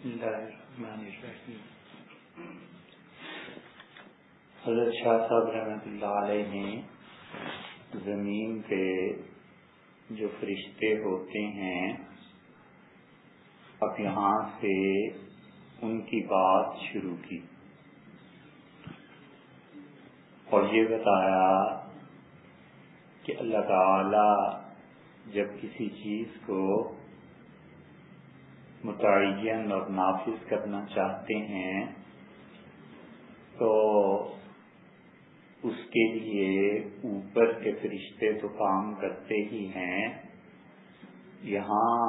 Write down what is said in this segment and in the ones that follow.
بسم اللہ الرحمن الرحیم۔ حضرت شاہ صاحب رحمۃ اللہ علیہ نے زمین پہ جو فرشتے ہوتے ہیں اب یہاں سے ان کی بات شروع کی اور یہ بتایا کہ اللہ تعالی جب کسی چیز کو متعین اور نافذ کرنا چاہتے ہیں تو اس کے لیے اوپر کے فرشتے تو کام کرتے ہی ہیں، یہاں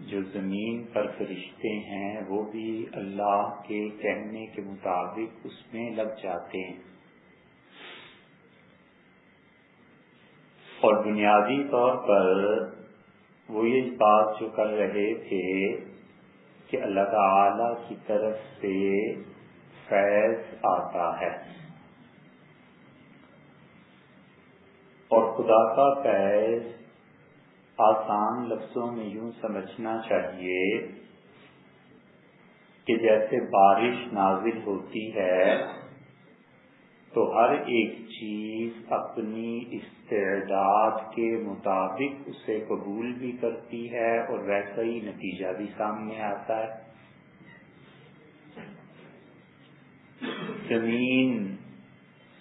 جو زمین پر فرشتے ہیں وہ بھی اللہ کے کہنے کے مطابق اس میں لگ جاتے ہیں۔ اور بنیادی طور پر وہ یہ بات جو کر رہے تھے کہ اللہ تعالی کی طرف سے فیض آتا ہے اور خدا کا فیض آسان لفظوں میں یوں سمجھنا چاہیے کہ جیسے بارش نازل ہوتی ہے تو ہر ایک چیز اپنی استعداد کے مطابق اسے قبول بھی کرتی ہے اور ویسا ہی نتیجہ بھی سامنے آتا ہے۔ زمین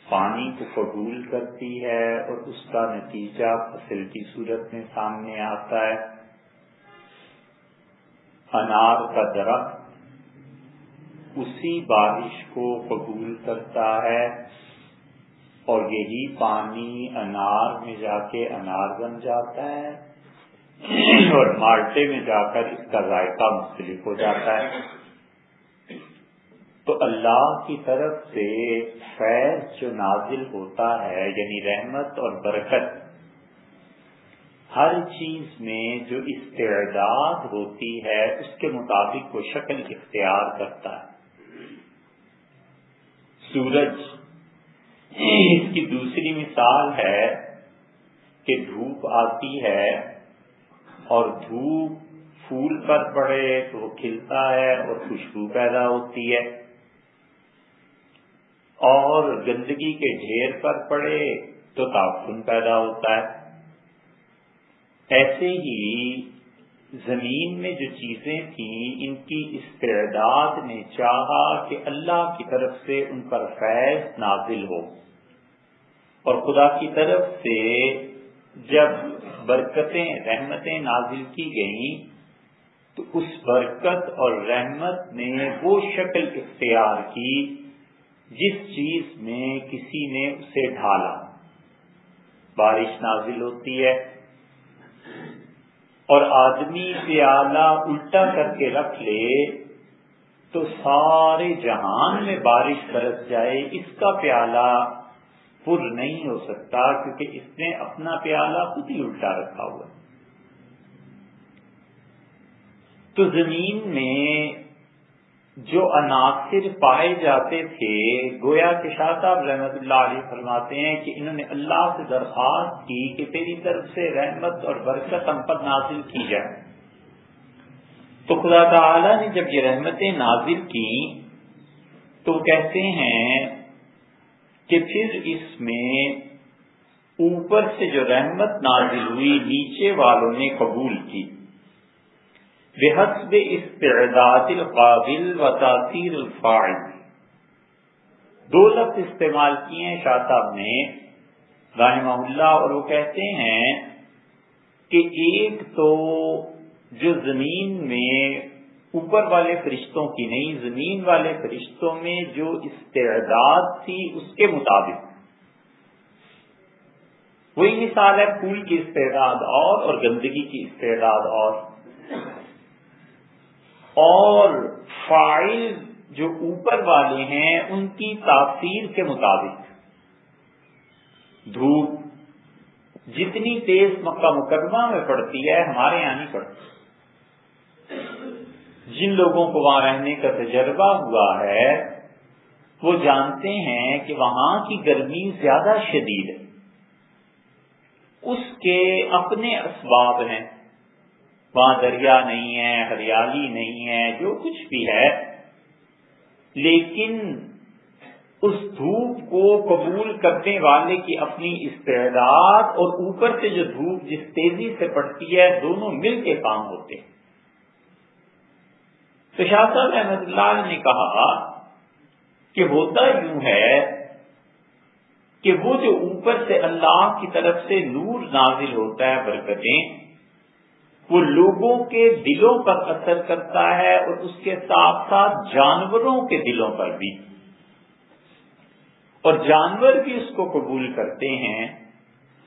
پانی کو قبول کرتی ہے اور اس کا نتیجہ فصل کی صورت میں سامنے آتا ہے۔ انار کا درخت اسی بارش کو قبول کرتا ہے اور یہی پانی انار میں جا کے انار بن جاتا ہے اور مالٹے میں جا کر اس کا ذائقہ مختلف ہو جاتا ہے۔ تو اللہ کی طرف سے فیض جو نازل ہوتا ہے یعنی رحمت اور برکت، ہر چیز میں جو استعداد ہوتی ہے اس کے مطابق وہ شکل اختیار کرتا ہے۔ سورج اس کی دوسری مثال ہے کہ دھوپ آتی ہے اور دھوپ پھول پر پڑے تو وہ کھلتا ہے اور خوشبو پیدا ہوتی ہے، اور گندگی کے ڈھیر پر پڑے تو تعفن پیدا ہوتا ہے۔ ایسے ہی زمین میں جو چیزیں تھیں ان کی استعداد نے چاہا کہ اللہ کی طرف سے ان پر فیض نازل ہو، اور خدا کی طرف سے جب برکتیں رحمتیں نازل کی گئیں تو اس برکت اور رحمت نے وہ شکل اختیار کی جس چیز میں کسی نے اسے ڈھالا۔ بارش نازل ہوتی ہے اور آدمی پیالہ الٹا کر کے رکھ لے تو سارے جہان میں بارش برس جائے، اس کا پیالہ پر نہیں ہو سکتا کیونکہ اس نے اپنا پیالہ خود ہی الٹا رکھا ہوا۔ تو زمین میں جو عناصر پائے جاتے تھے، گویا کہ شاہ صاحب رحمۃ اللہ علیہ فرماتے ہیں کہ انہوں نے اللہ سے درخواست کی کہ تیری طرف سے رحمت اور برکت ہم پر نازل کی جائے۔ تو خدا تعالی نے جب یہ رحمتیں نازل کی تو کہتے ہیں کہ پھر اس میں اوپر سے جو رحمت نازل ہوئی نیچے والوں نے قبول کی، بحسب استعداد القابل و تاثیر الفاعل۔ دو لفظ استعمال کیے ہیں شاہ صاحب نے رحمہ اللہ، اور وہ کہتے ہیں کہ ایک تو جو زمین میں اوپر والے فرشتوں کی نہیں، زمین والے فرشتوں میں جو استعداد تھی اس کے مطابق، وہی مثال ہے پھول کی استعداد اور گندگی کی استعداد اور فاعل جو اوپر والے ہیں ان کی تاثیر کے مطابق۔ دھوپ جتنی تیز مکہ مکرمہ میں پڑتی ہے ہمارے یہاں نہیں پڑتی۔ جن لوگوں کو وہاں رہنے کا تجربہ ہوا ہے وہ جانتے ہیں کہ وہاں کی گرمی زیادہ شدید ہے، اس کے اپنے اسباب ہیں۔ وہاں دریا نہیں ہے، ہریالی نہیں ہے، جو کچھ بھی ہے، لیکن اس دھوپ کو قبول کرنے والے کی اپنی استعداد اور اوپر سے جو دھوپ جس تیزی سے پڑتی ہے، دونوں مل کے کام ہوتے ہیں۔ تو شاہ صاحب رحمۃ اللہ علیہ نے کہا کہ ہوتا یوں ہے کہ وہ جو اوپر سے اللہ کی طرف سے نور نازل ہوتا ہے، برکتیں، وہ لوگوں کے دلوں پر اثر کرتا ہے اور اس کے ساتھ ساتھ جانوروں کے دلوں پر بھی، اور جانور بھی اس کو قبول کرتے ہیں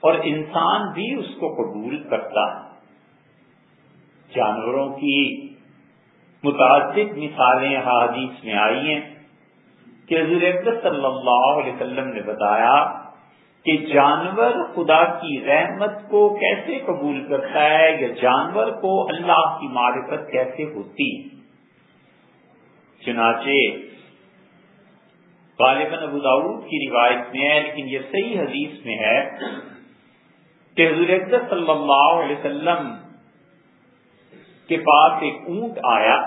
اور انسان بھی اس کو قبول کرتا ہے۔ جانوروں کی متعدد مثالیں حدیث میں آئی ہیں کہ حضور اکرم صلی اللہ علیہ وسلم نے بتایا کہ جانور خدا کی رحمت کو کیسے قبول کرتا ہے، یا جانور کو اللہ کی معرفت کیسے ہوتی۔ چنانچہ غالباً ابو داؤد کی روایت میں ہے، لیکن یہ صحیح حدیث میں ہے کہ حضور اکرم صلی اللہ علیہ وسلم کے پاس ایک اونٹ آیا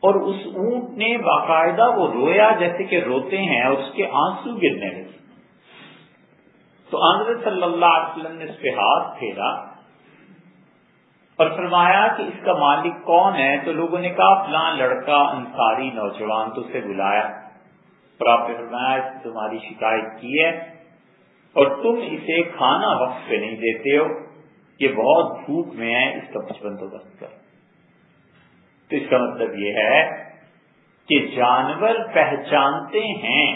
اور اس اونٹ نے باقاعدہ وہ رویا جیسے کہ روتے ہیں اور اس کے آنسو گرنے لگے۔ تو حضرت صلی اللہ علیہ وسلم نے اس پہ ہاتھ پھیرا اور فرمایا کہ اس کا مالک کون ہے؟ تو لوگوں نے کہا فلاں لڑکا انصاری نوجوان، تو اسے بلایا اور آپ نے فرمایا اس نے تمہاری شکایت کی ہے اور تم اسے کھانا وقت پہ نہیں دیتے ہو، یہ بہت بھوک میں ہے، اس کا کچھ بندوبست کر۔ تو اس کا مطلب یہ ہے کہ جانور پہچانتے ہیں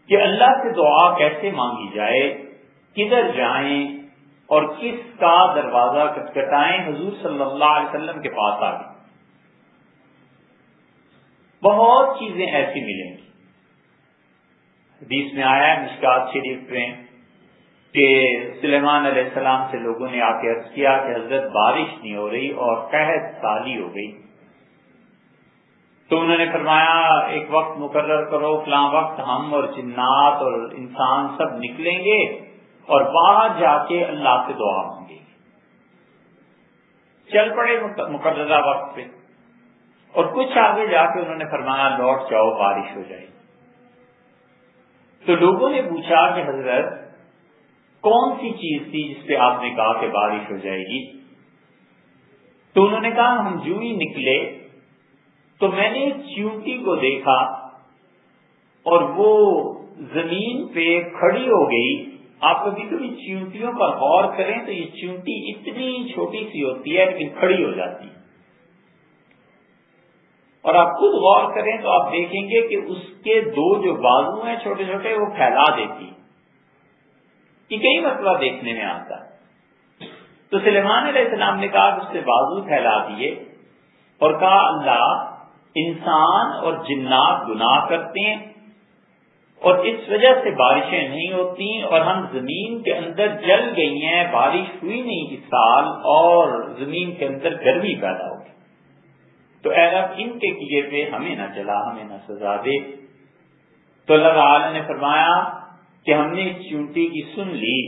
کہ اللہ سے دعا کیسے مانگی جائے، کدھر جائیں اور کس کا دروازہ کھٹکھٹائیں۔ حضور صلی اللہ علیہ وسلم کے پاس آ گئے، بہت چیزیں ایسی ملیں گی۔ حدیث میں آیا ہے مشکات شریف میں کہ سلیمان علیہ السلام سے لوگوں نے آ کے عرض کیا کہ حضرت بارش نہیں ہو رہی اور قحط سالی ہو گئی، تو انہوں نے فرمایا ایک وقت مقرر کرو، فلاں وقت ہم اور جنات اور انسان سب نکلیں گے اور باہر جا کے اللہ سے دعا مانگیں گے۔ چل پڑے مقررہ وقت پہ، اور کچھ آگے جا کے انہوں نے فرمایا لوٹ جاؤ، بارش ہو جائے۔ تو لوگوں نے پوچھا کہ حضرت کون سی چیز تھی جس پہ آپ نے کہا کہ بارش ہو جائے گی؟ تو انہوں نے کہا ہم جو ہی نکلے تو میں نے ایک چیونٹی کو دیکھا اور وہ زمین پہ کھڑی ہو گئی۔ آپ کبھی کبھی چیونٹیوں پر غور کریں تو یہ چیونٹی اتنی چھوٹی سی ہوتی ہے لیکن کھڑی ہو جاتی ہے، اور آپ خود غور کریں تو آپ دیکھیں گے کہ اس کے دو جو بازو ہیں چھوٹے چھوٹے وہ پھیلا دیتی، یہ کئی مرتبہ دیکھنے میں آتا ہے۔ تو سلیمان علیہ السلام نے کہا کہ اس سے بازو پھیلا دیے اور کہا اللہ، انسان اور جنات گناہ کرتے ہیں اور اس وجہ سے بارشیں نہیں ہوتی اور ہم زمین کے اندر جل گئی ہیں، بارش ہوئی نہیں اس سال اور زمین کے اندر گرمی پیدا ہوگی، تو اے رب ان کے کیے پہ ہمیں نہ چلا، ہمیں نہ سزا دے۔ تو اللہ تعالی نے فرمایا کہ ہم نے اس چیونٹی کی سن لی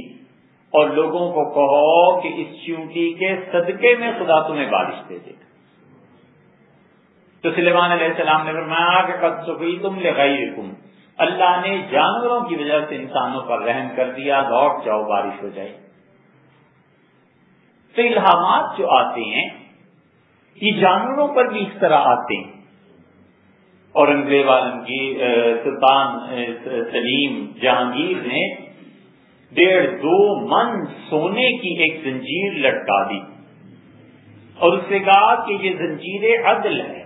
اور لوگوں کو کہو کہ اس چیونٹی کے صدقے میں خدا تمہیں بارش دے دے گا۔ تو سلیمان علیہ السلام نے فرمایا کہ قد سقیتم لغیرکم، اللہ نے جانوروں کی وجہ سے انسانوں پر رحم کر دیا، لوٹ جاؤ بارش ہو جائے۔ تو الہامات جو آتے ہیں یہ جانوروں پر بھی اس طرح آتے ہیں۔ اورنگزیب عالمگیر سلطان سلیم جہانگیر نے 1.5-2 من سونے کی ایک زنجیر لٹکا دی اور اس سے کہا کہ یہ زنجیر عدل ہے،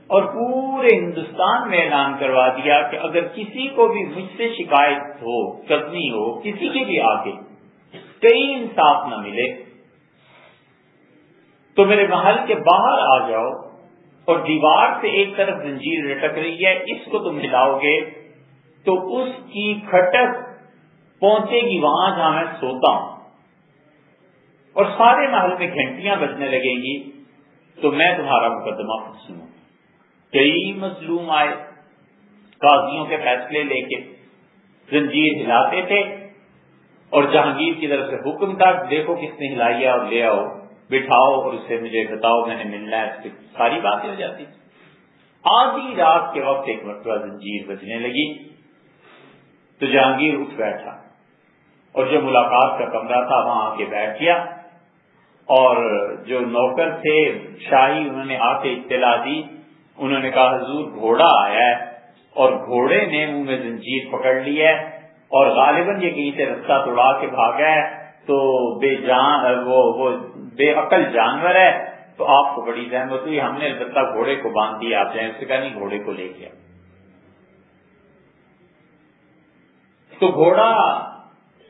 اور پورے ہندوستان میں اعلان کروا دیا کہ اگر کسی کو بھی مجھ سے شکایت ہو، کرنی ہو، کسی کے بھی آگے کہیں انصاف نہ ملے تو میرے محل کے باہر آ جاؤ، اور دیوار سے ایک طرف زنجیر لٹک رہی ہے، اس کو تم ہلاؤ گے تو اس کی کھٹک پہنچے گی وہاں جہاں میں سوتا ہوں، اور سارے محل میں گھنٹیاں بجنے لگیں گی تو میں تمہارا مقدمہ سنوں۔ کئی مظلوم آئے قاضیوں کے فیصلے لے کے، زنجیر ہلاتے تھے اور جہانگیر کی طرف سے حکم تھا دیکھو کس نے ہلایا اور لے آؤ بٹھاؤ اور اسے مجھے بتاؤ میں نے ملنا ہے، اس کی ساری باتیں ہو جاتی. آدھی رات کے وقت ایک مرتبہ زنجیر بجنے لگی تو جہانگیر اٹھ بیٹھا اور جو ملاقات کا کمرہ تھا وہاں آ کے بیٹھ گیا، اور جو نوکر تھے شاہی انہوں نے آ کے اطلاع دی. انہوں نے کہا حضور گھوڑا آیا ہے اور گھوڑے نے منہ میں زنجیر پکڑ لی ہے اور غالباً یہ کہیں سے رستہ توڑا کے بھاگا ہے، تو وہ بے عقل جانور ہے، تو آپ کو بڑی زحمت ہوئی، ہم نے البتہ گھوڑے کو باندھ دیا، آپ جائیں. اس سے کہا نہیں گھوڑے کو لے گیا. تو گھوڑا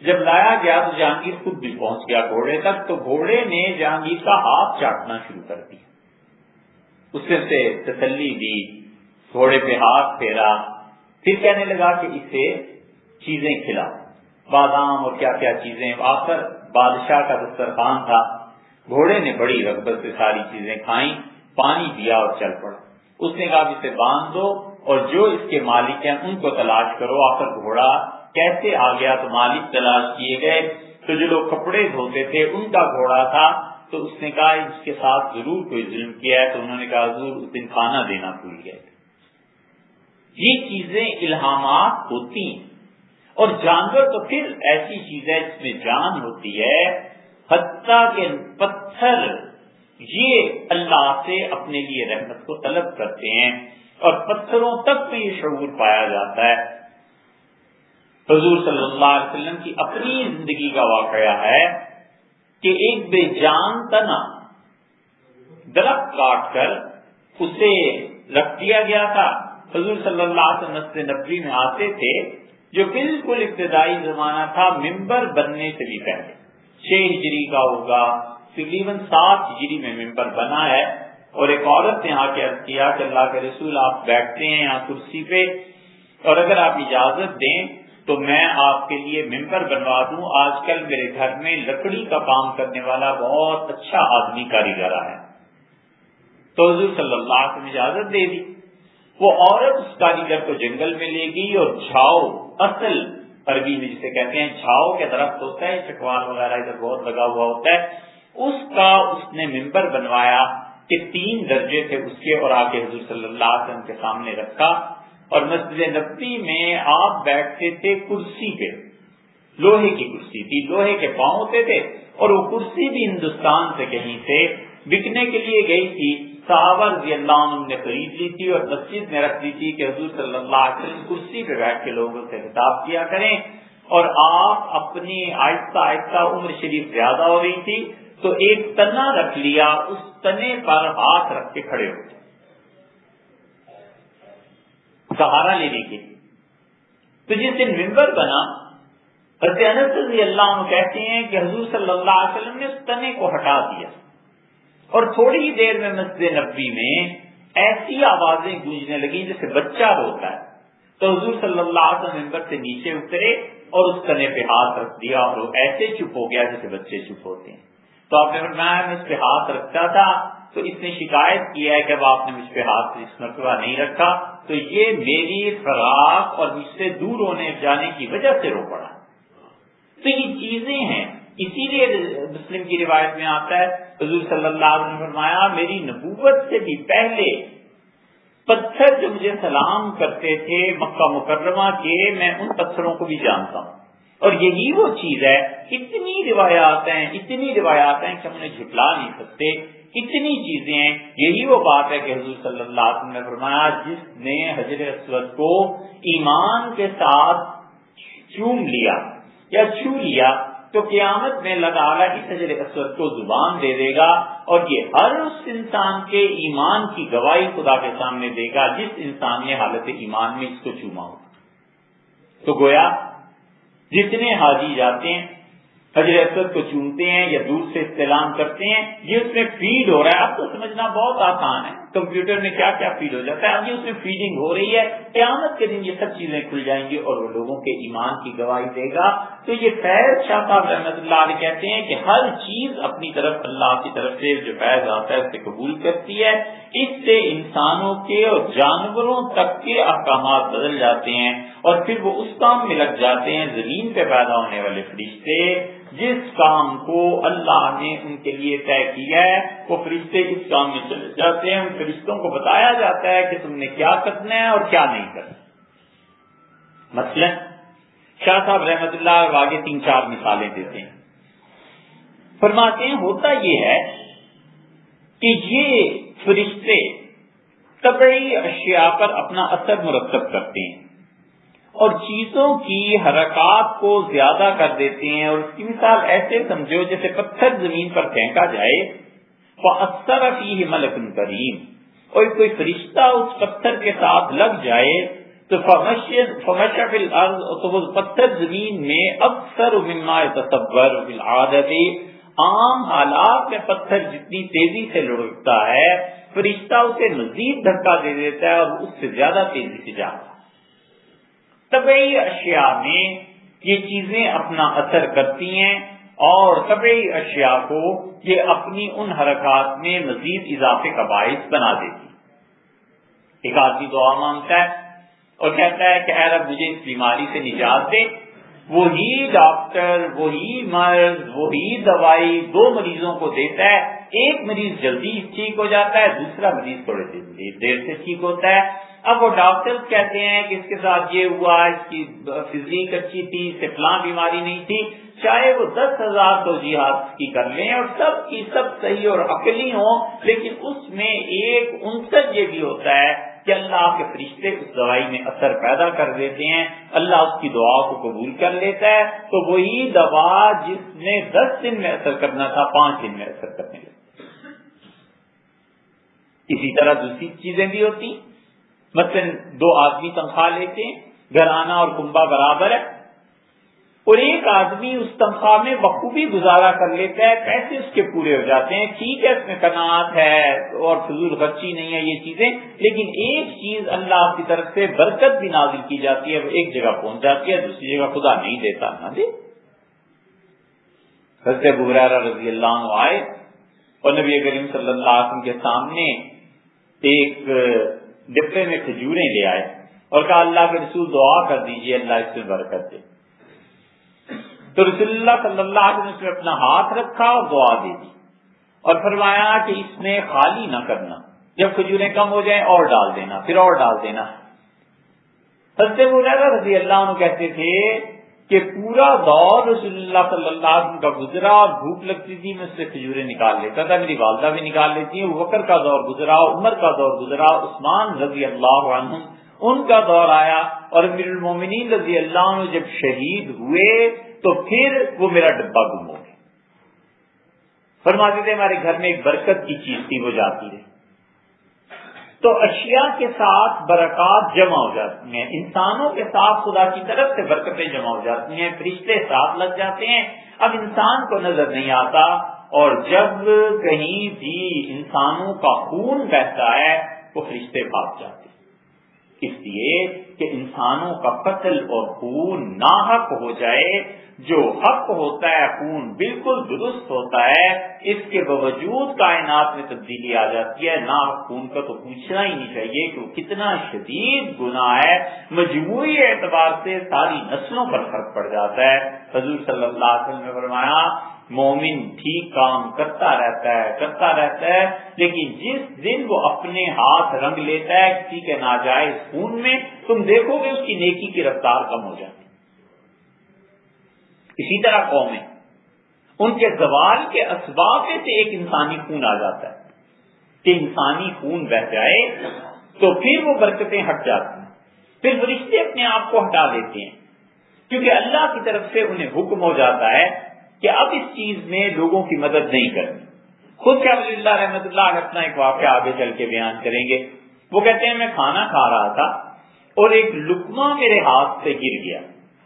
جب لایا گیا تو جہانگیر خود بھی پہنچ گیا گھوڑے تک، تو گھوڑے نے جہانگیر کا ہاتھ چاٹنا شروع کر دیا. اس سے تسلی دی، گھوڑے پہ ہاتھ پھیرا، پھر کہنے لگا کہ اسے چیزیں کھلا، بادام اور کیا کیا چیزیں. آخر بادشاہ کا دسترخوان تھا، گھوڑے نے بڑی رغبت سے ساری چیزیں کھائیں، پانی دیا اور چل پڑا. اس نے کہا اسے باندھ دو اور جو اس کے مالک ہیں ان کو تلاش کرو. آخر گھوڑا کیسے آ گیا تو مالک تلاش کیے گئے، تو جو لوگ کپڑے دھوتے تھے ان کا گھوڑا تھا. تو اس نے کہا اس کے ساتھ ضرور کوئی ظلم کیا ہے. تو انہوں نے کہا حضور اس دن کھانا دینا بھول گئے. یہ چیزیں الہامات ہوتی ہیں. اور جانور تو پھر ایسی چیز ہے جس میں جان ہوتی ہے، حتیٰ کہ پتھر یہ اللہ سے اپنے لیے رحمت کو طلب کرتے ہیں اور پتھروں تک میں یہ شعور پایا جاتا ہے. حضور صلی اللہ علیہ وسلم کی اپنی زندگی کا واقعہ ہے کہ ایک بے جان تنا درخت کاٹ کر اسے رکھ دیا گیا تھا. حضور صلی اللہ علیہ وسلم مسجد نبوی میں آتے تھے جو بالکل ابتدائی زمانہ تھا ممبر بننے سے بھی پہلے، 6 ہجری کا ہوگا، تقریباً 7 ہجری میں ممبر بنا ہے. اور ایک عورت نے آ کے عرض کیا کہ اللہ کے رسول آپ بیٹھتے ہیں یہاں کرسی پہ اور اگر آپ اجازت دیں تو میں آپ کے لیے ممبر بنوا دوں. آج کل میرے گھر میں لکڑی کا کام کرنے والا بہت اچھا آدمی کاریگر ہے. تو حضور صلی اللہ علیہ وسلم اجازت دے دی. وہ عورت اس کاریگر کو جنگل میں لے گئی اور جھاؤ، اصل عربی میں جسے کہتے ہیں جھاؤ کے درخت ہوتا ہے، چکوال وغیرہ ادھر بہت لگا ہوا ہوتا ہے، اس کا اس نے ممبر بنوایا کہ 3 درجے تھے اس کے، اور آ کے حضور صلی اللہ علیہ وسلم کے سامنے رکھا. اور مسجد نبوی میں آپ بیٹھتے تھے کرسی پہ، لوہے کی کرسی تھی، لوہے کے پاؤں ہوتے تھے، اور وہ کرسی بھی ہندوستان سے کہیں سے بکنے کے لیے گئی تھی. صحابہ رضی اللہ عنہ نے خرید لی تھی اور مسجد میں رکھ دی تھی کہ حضور صلی اللہ علیہ وسلم کرسی پہ بیٹھ کے لوگوں سے خطاب کیا کریں. اور آپ اپنی آہستہ آہستہ عمر شریف زیادہ ہو رہی تھی تو ایک تنا رکھ لیا، اس تنے پر ہاتھ رکھ کے کھڑے ہو گئے سہارا لینے کے لیے. تو جس دن ممبر بنا حضرت انس رضی اللہ عنہ کہتے ہیں کہ حضور صلی اللہ علیہ وسلم نے اس تنے کو ہٹا دیا اور تھوڑی ہی دیر میں مسجد نبوی میں ایسی آوازیں گونجنے لگیں جیسے بچہ روتا ہے. تو حضور صلی اللہ علیہ وسلم ممبر سے نیچے اترے اور اس تنے پہ ہاتھ رکھ دیا اور وہ ایسے چپ ہو گیا جیسے بچے چپ ہوتے ہیں. تو آپ نے فرمایا میں اس پہ ہاتھ رکھتا تھا تو اس نے شکایت کیا ہے کہ اب آپ نے مجھ پہ ہاتھ اس مرتبہ نہیں رکھا تو یہ میری فراق اور مجھ سے دور ہونے جانے کی وجہ سے رو پڑا. تو یہ چیزیں ہیں. اسی لیے مسلم کی روایت میں آتا ہے حضور صلی اللہ علیہ وسلم نے فرمایا میری نبوت سے بھی پہلے پتھر جو مجھے سلام کرتے تھے مکہ مکرمہ کے، میں ان پتھروں کو بھی جانتا ہوں. اور یہی وہ چیز ہے، اتنی روایات ہیں کہ ہم انہیں جھٹلا نہیں سکتے، اتنی چیزیں ہیں. یہی وہ بات ہے کہ حضور صلی اللہ علیہ وسلم نے فرمایا جس نے حجر اسود کو ایمان کے ساتھ چوم لیا یا چھو لیا تو قیامت میں اللہ تعالیٰ اس حجر اسود کو زبان دے دے گا اور یہ ہر اس انسان کے ایمان کی گواہی خدا کے سامنے دے گا جس انسان نے حالت ایمان میں اس کو چوما ہو. تو گویا جتنے حاجی جاتے ہیں حجر اسود کو چومتے ہیں یا دور سے استلام کرتے ہیں، یہ اس میں فیڈ ہو رہا ہے. اب تو سمجھنا بہت آسان ہے، کمپیوٹر میں کیا کیا فیڈ ہو جاتا ہے، ابھی اس میں فیڈنگ ہو رہی ہے، قیامت کے دن یہ سب چیزیں کھل جائیں گی اور وہ لوگوں کے ایمان کی گواہی دے گا۔ تو یہ فیض شاہ صاحب رحمۃ اللہ علیہ کہتے ہیں کہ ہر چیز اپنی طرف اللہ کی طرف سے جو فیض آتا ہے اسے قبول کرتی ہے، اس سے انسانوں کے اور جانوروں تک کے احکامات بدل جاتے ہیں اور پھر وہ اس کام میں لگ جاتے ہیں، زمین پہ پیدا ہونے والے فرشتے جس کام کو اللہ نے ان کے لیے طے کیا ہے وہ فرشتے اس کام میں چلے جاتے ہیں، ان فرشتوں کو بتایا جاتا ہے کہ تم نے کیا کرنا ہے اور کیا نہیں کرنا۔ مثلا شاہ صاحب رحمۃ اللہ آگے 3-4 مثالیں دیتے ہیں، فرماتے ہیں ہوتا یہ ہے کہ یہ فرشتے طبعی اشیاء پر اپنا اثر مرتب کرتے ہیں اور چیزوں کی حرکات کو زیادہ کر دیتے ہیں، اور اس کی مثال ایسے سمجھو جیسے پتھر زمین پر پھینکا جائے، فَأَثَّرَ فِيهِ مَلَكٌ كَرِيمٌ، اور کوئی فرشتہ اس پتھر کے ساتھ لگ جائے تو فَمَشَى فِي الْأَرْضِ، تو وہ پتھر زمین میں اکثر مما يتصور فی العادت، عام حالات میں پتھر جتنی تیزی سے لڑکتا ہے فرشتہ اسے مزید دھکا دے دیتا ہے اور اس سے زیادہ تیزی سے جاتا ہے۔ طبعی اشیاء میں یہ چیزیں اپنا اثر کرتی ہیں اور طبعی اشیاء کو یہ اپنی ان حرکات میں مزید اضافے کا باعث بنا دیتی۔ ایک آدمی دعا مانگتا ہے اور کہتا ہے کہ اے رب مجھے اس بیماری سے نجات دے، وہی ڈاکٹر وہی مرض وہی دوائی 2 مریضوں کو دیتا ہے، ایک مریض جلدی ٹھیک ہو جاتا ہے، دوسرا مریض تھوڑے دیر سے ٹھیک ہوتا ہے۔ اب وہ ڈاکٹر کہتے ہیں کہ اس کے ساتھ یہ ہوا، اس کی فزیک اچھی تھی، اسے فلاں بیماری نہیں تھی، چاہے وہ 10,000 توجیحات کی کر لیں اور سب کی سب صحیح اور عقلی ہوں، لیکن اس میں ایک عنصر یہ بھی ہوتا ہے کہ اللہ کے فرشتے اس دوائی میں اثر پیدا کر دیتے ہیں، اللہ اس کی دعا کو قبول کر لیتا ہے، تو وہی دوا جس نے 10 دن میں اثر کرنا تھا 5 دن میں اثر کرنے لگتا۔ اسی طرح دوسری چیزیں بھی ہوتی، مثلا 2 آدمی تنخواہ لیتے ہیں، گھرانہ اور کنبہ برابر ہے، اور ایک آدمی اس تنخواہ میں بخوبی گزارا کر لیتا ہے، پیسے اس کے پورے ہو جاتے ہیں، ٹھیک ہے اس میں قناعت ہے اور فضول خرچی نہیں ہے یہ چیزیں، لیکن ایک چیز اللہ کی طرف سے برکت بھی نازل کی جاتی ہے، وہ ایک جگہ پہنچ جاتی ہے، دوسری جگہ خدا نہیں دیتا، نہ دے۔ حضرت ابو ہریرہ رضی اللہ عنہ آئے اور نبی کریم صلی اللہ علیہ وسلم کے سامنے ایک ڈبے میں کھجوریں لے آئے اور کہا اللہ کے رسول دعا کر دیجئے اللہ اس میں برکت دے۔ تو رسول اللہ صلی اللہ علیہ وسلم نے اپنا ہاتھ رکھا اور دعا دے دی اور فرمایا کہ اس میں خالی نہ کرنا، جب کھجوریں کم ہو جائیں اور ڈال دینا، پھر اور ڈال دینا۔ حضرت ابو ہریرہ رضی اللہ عنہ کہتے تھے کہ پورا دور رسول اللہ صلی اللہ علیہ وسلم کا گزرا، بھوک لگتی تھی میں اس سے کھجوریں نکال لیتا تھا، میری والدہ بھی نکال لیتی ہیں، بکر کا دور گزرا، عمر کا دور گزرا، عثمان رضی اللہ عنہ ان کا دور آیا، اور امیر المومنین رضی اللہ عنہ جب شہید ہوئے تو پھر وہ میرا ڈبہ گم ہو گیا۔ فرماتے تھے ہمارے گھر میں ایک برکت کی چیز تھی وہ جاتی رہی۔ تو اشیاء کے ساتھ برکات جمع ہو جاتی ہیں، انسانوں کے ساتھ خدا کی طرف سے برکتیں جمع ہو جاتی ہیں، فرشتے ساتھ لگ جاتے ہیں، اب انسان کو نظر نہیں آتا، اور جب کہیں بھی انسانوں کا خون بہتا ہے وہ فرشتے بھاگ جاتے ہیں، اس لیے کہ انسانوں کا قتل اور خون ناحق ہو جائے، جو حق ہوتا ہے خون بالکل درست ہوتا ہے، اس کے باوجود کائنات میں تبدیلی آ جاتی ہے، ناحق خون کا تو پوچھنا ہی نہیں چاہیے کہ وہ کتنا شدید گناہ ہے، مجموعی اعتبار سے ساری نسلوں پر فرق پڑ جاتا ہے۔ حضور صلی اللہ علیہ وسلم نے فرمایا مومن ٹھیک کام کرتا رہتا ہے، لیکن جس دن وہ اپنے ہاتھ رنگ لیتا ہے کسی کے ناجائز خون میں، تم دیکھو گے اس کی نیکی کی رفتار کم ہو جاتی۔ اسی طرح قومیں ان کے زوال کے اسباب سے ایک انسانی خون آ جاتا ہے کہ انسانی خون بہ جائے تو پھر وہ برکتیں ہٹ جاتی ہیں، پھر فرشتے اپنے آپ کو ہٹا دیتے ہیں، کیونکہ اللہ کی طرف سے انہیں حکم ہو جاتا ہے کہ اب اس چیز میں لوگوں کی مدد نہیں کرنی۔ خود شاہ ولی اللہ رحمۃ اللہ علیہ اپنا ایک واقعہ آگے چل کے بیان کریں گے۔ وہ کہتے ہیں میں کھانا کھا رہا تھا اور ایک لقمہ میرے ہاتھ سے گر گیا،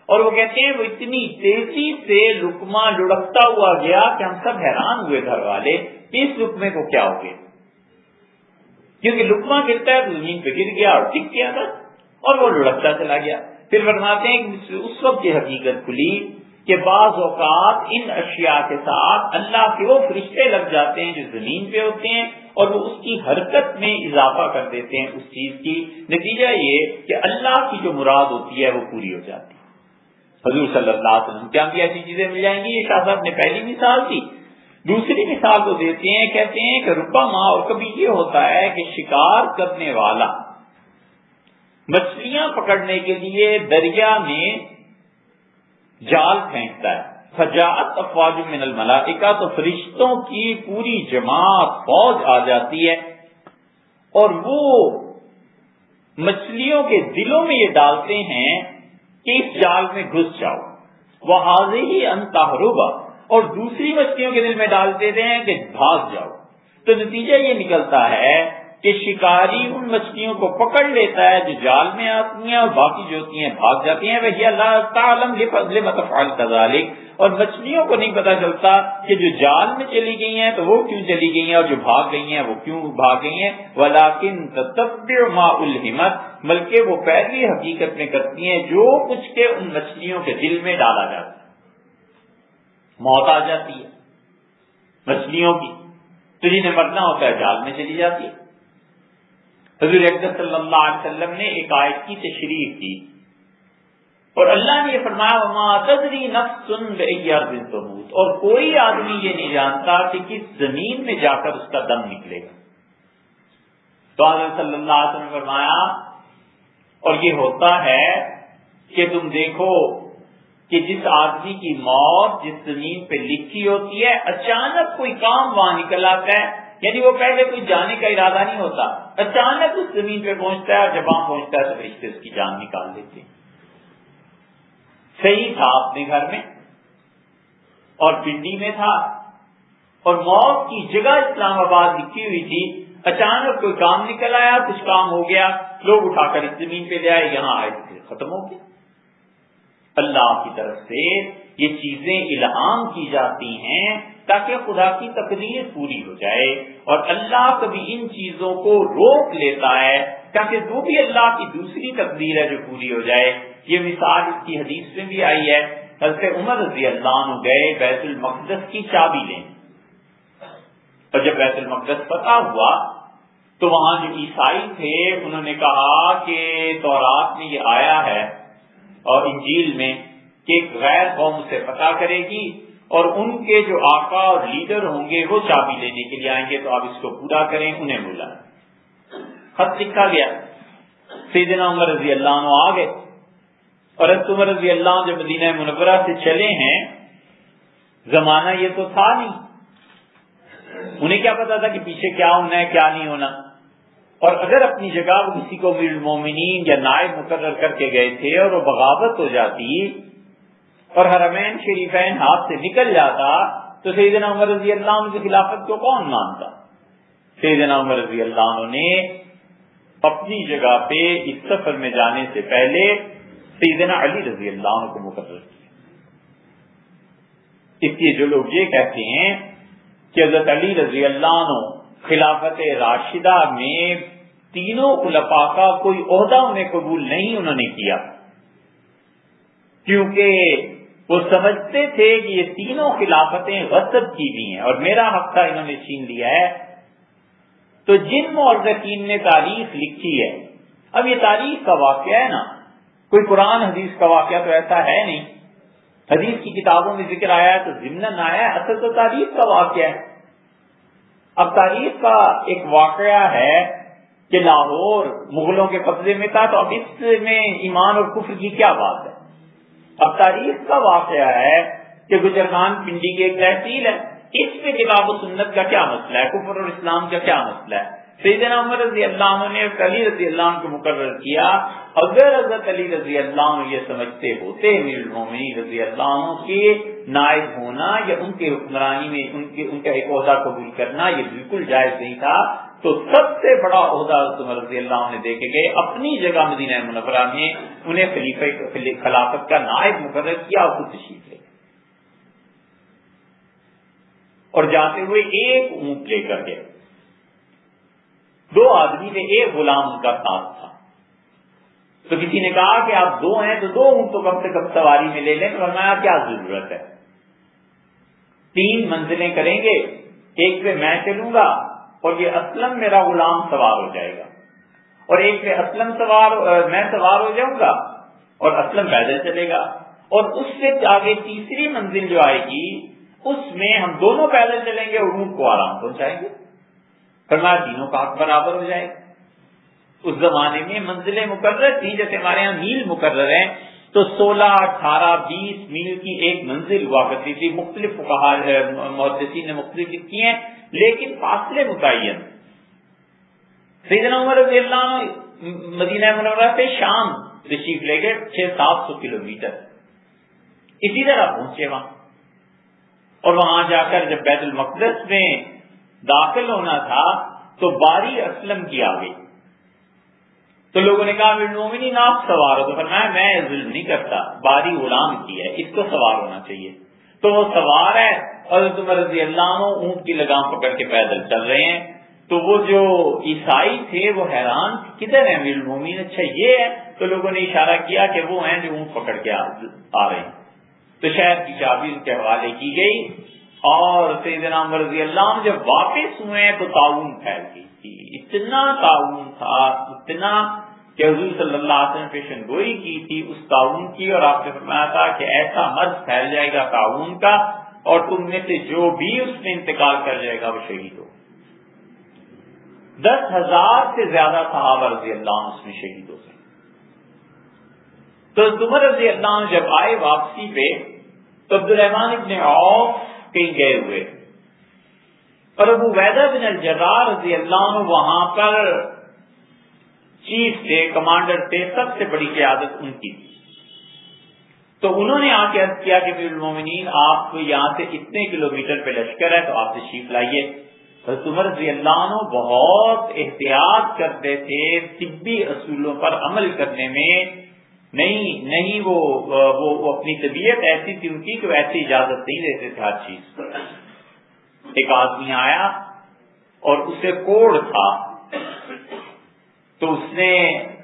اور وہ کہتے ہیں وہ اتنی تیزی سے لقمہ لڑکتا ہوا گیا کہ ہم سب حیران ہوئے گھر والے، اس لقمے کو کیا ہو گیا؟ کیونکہ لقمہ گرتا ہے تو زمین پہ گر گیا اور ٹک گیا تھا اور وہ لڑکتا چلا گیا. پھر فرماتے ہیں کہ اس وقت یہ حقیقت کھلی کہ بعض اوقات ان اشیاء کے ساتھ اللہ کے وہ فرشتے لگ جاتے ہیں جو زمین پہ ہوتے ہیں اور وہ اس کی حرکت میں اضافہ کر دیتے ہیں اس چیز کی. نتیجہ یہ کہ اللہ کی جو مراد ہوتی ہے وہ پوری ہو جاتی ہے. حضور صلی اللہ علیہ وسلم کیا بھی ایسی چیزیں مل جائیں گی. یہ شاہ صاحب نے پہلی مثال دی. دوسری مثال کو دیتے ہیں, کہتے ہیں کہ ربما اور کبھی یہ ہوتا ہے کہ شکار کرنے والا مچھلیاں پکڑنے کے لیے دریا میں جال پھینکتا ہے. فجاءت افواج من الملائکہ, تو فرشتوں کی پوری جماعت فوج آ جاتی ہے اور وہ مچھلیوں کے دلوں میں یہ ڈالتے ہیں کہ اس جال میں گھس جاؤ. وَهَٰذِهِ أَن تَهْرُبَ, اور دوسری مچھلیوں کے دل میں ڈال دیتے ہیں کہ بھاگ جاؤ. تو نتیجہ یہ نکلتا ہے کہ شکاری ان مچھلیوں کو پکڑ لیتا ہے جو جال میں آتی ہیں اور باقی جو ہوتی ہیں بھاگ جاتی ہیں. وہی اللہ تعلم لِمَ تَفْعَلُ كَذَلِكَ, اور مچھلیوں کو نہیں پتا چلتا کہ جو جال میں چلی گئی ہیں تو وہ کیوں چلی گئی ہیں اور جو بھاگ گئی ہیں وہ کیوں بھاگ گئی ہیں. وَلَٰكِن تَتَّبِعُ مَا أُلْهِمَتْ, بلکہ وہ پیروی حقیقت میں کرتی ہیں جو کچھ کے ان مچھلیوں کے دل میں ڈالا جاتا ہے. موت آ جاتی ہے مچھلیوں کی, تو جنہیں مرنا ہوتا ہے جال میں چلی جاتی ہے. حضور اکرم صلی اللہ علیہ وسلم نے ایک آیت کی تشریح کی اور اللہ نے یہ فرمایا وَمَا تَدْرِي نَفْسٌ بِأَيِّ أَرْضٍ تَمُوتُ, اور کوئی آدمی یہ نہیں جانتا کہ کس زمین میں جا کر اس کا دم نکلے گا. تو حضرت صلی اللہ علیہ وسلم نے فرمایا اور یہ ہوتا ہے کہ تم دیکھو کہ جس آدمی کی موت جس زمین پہ لکھی ہوتی ہے اچانک کوئی کام وہاں نکل آتا ہے, یعنی وہ پہلے کوئی جانے کا ارادہ نہیں ہوتا, اچانک اس زمین پہ پہنچتا ہے اور جب وہاں پہنچتا ہے تو فرشتے اس کی جان نکال دیتے ہیں. صحیح تھا اپنے گھر میں اور پنڈی میں تھا اور موت کی جگہ اسلام آباد لکھی ہوئی تھی, اچانک کوئی کام نکل آیا, کچھ کام ہو گیا, لوگ اٹھا کر اس زمین پہ لے آئے, یہاں آئے پھر ختم ہو گیا. اللہ کی طرف سے یہ چیزیں الہام کی جاتی ہیں تاکہ خدا کی تقدیر پوری ہو جائے, اور اللہ کبھی ان چیزوں کو روک لیتا ہے تاکہ وہ بھی اللہ کی دوسری تقدیر ہے جو پوری ہو جائے. یہ مثال اس کی حدیث میں بھی آئی ہے. حضرت عمر رضی اللہ عنہ گئے بیت المقدس کی چابی لیں, اور جب بیت المقدس فتح ہوا تو وہاں جو عیسائی تھے انہوں نے کہا کہ تورات میں یہ آیا ہے اور انجیل میں کہ ایک غیر قوم سے فتح کرے گی اور ان کے جو آقا اور لیڈر ہوں گے وہ چابی لینے کے لیے آئیں گے, تو آپ اس کو پورا کریں, انہیں بولا. خط لکھا گیا, سیدنا عمر رضی اللہ عنہ آ گئے اور حضرت عمر رضی اللہ عنہ جب مدینہ منورہ سے چلے ہیں, زمانہ یہ تو تھا نہیں, انہیں کیا پتا تھا کہ پیچھے کیا ہونا ہے کیا نہیں ہونا, اور اگر اپنی جگہ وہ کسی کو امیر المومنین یا نائب مقرر کر کے گئے تھے اور وہ بغاوت ہو جاتی اور حرمین شریفین ہاتھ سے نکل جاتا تو سیدنا عمر رضی اللہ عنہ کی خلافت کو کون مانتا. سیدنا عمر رضی اللہ عنہ نے اپنی جگہ پہ اس سفر میں جانے سے پہلے سیدنا علی رضی اللہ عنہ کو مقرر کیا. اس لیے جو لوگ یہ کہتے ہیں کہ حضرت علی رضی اللہ عنہ خلافت راشدہ میں تینوں خلفاء کا کوئی عہدہ انہیں قبول نہیں انہوں نے کیا, کیونکہ وہ سمجھتے تھے کہ یہ تینوں خلافتیں غصب کی بھی ہیں اور میرا حق تھا انہوں نے چھین لیا ہے. تو جن مورخین نے تاریخ لکھی ہے, اب یہ تاریخ کا واقعہ ہے نا, کوئی قرآن حدیث کا واقعہ تو ایسا ہے نہیں, حدیث کی کتابوں میں ذکر آیا ہے تو ضمناً آیا ہے, اصل تو تاریخ کا واقعہ ہے. اب تاریخ کا ایک واقعہ ہے کہ لاہور مغلوں کے قبضے میں تھا, تو اب اس میں ایمان اور کفر کی کیا بات ہے. اب تاریخ کا واقعہ ہے کہ گجرخان پنڈی کی ایک تحصیل ہے, اس میں کتاب و سنت کا کیا مسئلہ ہے, کفر اور اسلام کا کیا مسئلہ ہے. سیدنا عمر رضی اللہ عنہ نے علی رضی اللہ عنہ کو مقرر کیا. اگر حضرت علی رضی اللہ عنہ یہ سمجھتے ہوتے امیر المومنین رضی اللہ عنہ کے نائب ہونا یا ان کے حکمرانی میں ان کا ایک عہدہ قبول کرنا یہ بالکل جائز نہیں تھا, تو سب سے بڑا عہدہ عمر رضی اللہ عنہ نے دے کے گئے, اپنی جگہ مدینہ منورہ میں انہیں خلافت کا نائب مقرر کیا اور خود تشریف لے گئے, اور جاتے ہوئے ایک اونٹ لے کر گئے. 2 آدمی تھے، ایک غلام ان کا ساتھ تھا. تو کسی نے کہا کہ آپ 2 ہیں تو 2 اونٹ تو کم سے کم سواری میں لے لیں. تو فرمایا کیا ضرورت ہے، 3 منزلیں کریں گے، ایک پہ میں چلوں گا اور یہ اسلم میرا غلام سوار ہو جائے گا، اور ایک پہ اسلم میں سوار ہو جاؤں گا اور اسلم پیدل چلے گا، اور اس سے آگے تیسری منزل جو آئے گی اس میں ہم دونوں پیدل چلیں گے اور اونٹ کو آرام پہنچائیں گے. فرمایا تینوں کا حق برابر ہو جائے گا. اس زمانے میں منزلیں مقرر تھی، جیسے ہمارے یہاں میل مقرر ہیں، تو 16, 18, 20 میل کی ایک منزل ہوا کرتی تھی. مختلف محدثین نے مختلف لکھی ہیں، لیکن فاصلے متعین. سیدنا عمر رضی اللہ عنہ مدینہ منورہ سے شام تشریف لے گئے، 600-700 کلومیٹر. اسی طرح پہنچے وہاں، اور وہاں جا کر جب بیت المقدس میں داخل ہونا تھا تو باری اسلم کی آ گئی. تو لوگوں نے کہا امیر المومنین آپ سوار ہو. تو فرمایا میں ظلم نہیں کرتا، باری غلام کی ہے، اس کو سوار ہونا چاہیے. تو وہ سوار ہے اور حضرت عمر رضی اللہ عنہ اونٹ کی لگام پکڑ کے پیدل چل رہے ہیں. تو وہ جو عیسائی تھے وہ حیران کدھر ہے امیر المومنین، اچھا یہ ہے. تو لوگوں نے اشارہ کیا کہ وہ ہیں جو اونٹ پکڑ کے آ رہے ہیں. تو شہر کی چابی ان کے حوالے کی گئی، اور سیدنا عمر رضی اللہ عنہ جب واپس ہوئے تو تعاون پھیل گئی تھی. اتنا تعاون تھا، اتنا کہ حضور صلی اللہ علیہ وسلم پیشن گوئی کی تھی اس تعاون کی، اور آپ نے فرمایا تھا کہ ایسا مرض پھیل جائے گا تعاون کا، اور تم میں سے جو بھی اس میں انتقال کر جائے گا وہ شہید ہو. 10,000 سے زیادہ صحابہ رضی اللہ عنہ اس میں شہید ہو گئے. تو عمر رضی اللہ عنہ جب آئے واپسی پہ تو عبد الرحمن ابن عوف کہیں گئے ہوئے، اور ابو عبیدہ بن الجراح رضی اللہ عنہ وہاں پر چیف تھے، کمانڈر تھے، سب سے بڑی قیادت ان کی تھی. تو انہوں نے آ کے عرض کیا کہ امیر المومنین آپ یہاں سے اتنے کلومیٹر پہ لشکر ہے تو آپ تشریف لائیے. حضرت عمر رضی اللہ عنہ بہت احتیاط کرتے تھے طبی اصولوں پر عمل کرنے میں. نہیں وہ اپنی طبیعت ایسی تھی ان کی کہ وہ ایسی اجازت نہیں دیتے تھے ہر چیز. ایک آدمی آیا اور اسے کوڑ تھا، تو اس نے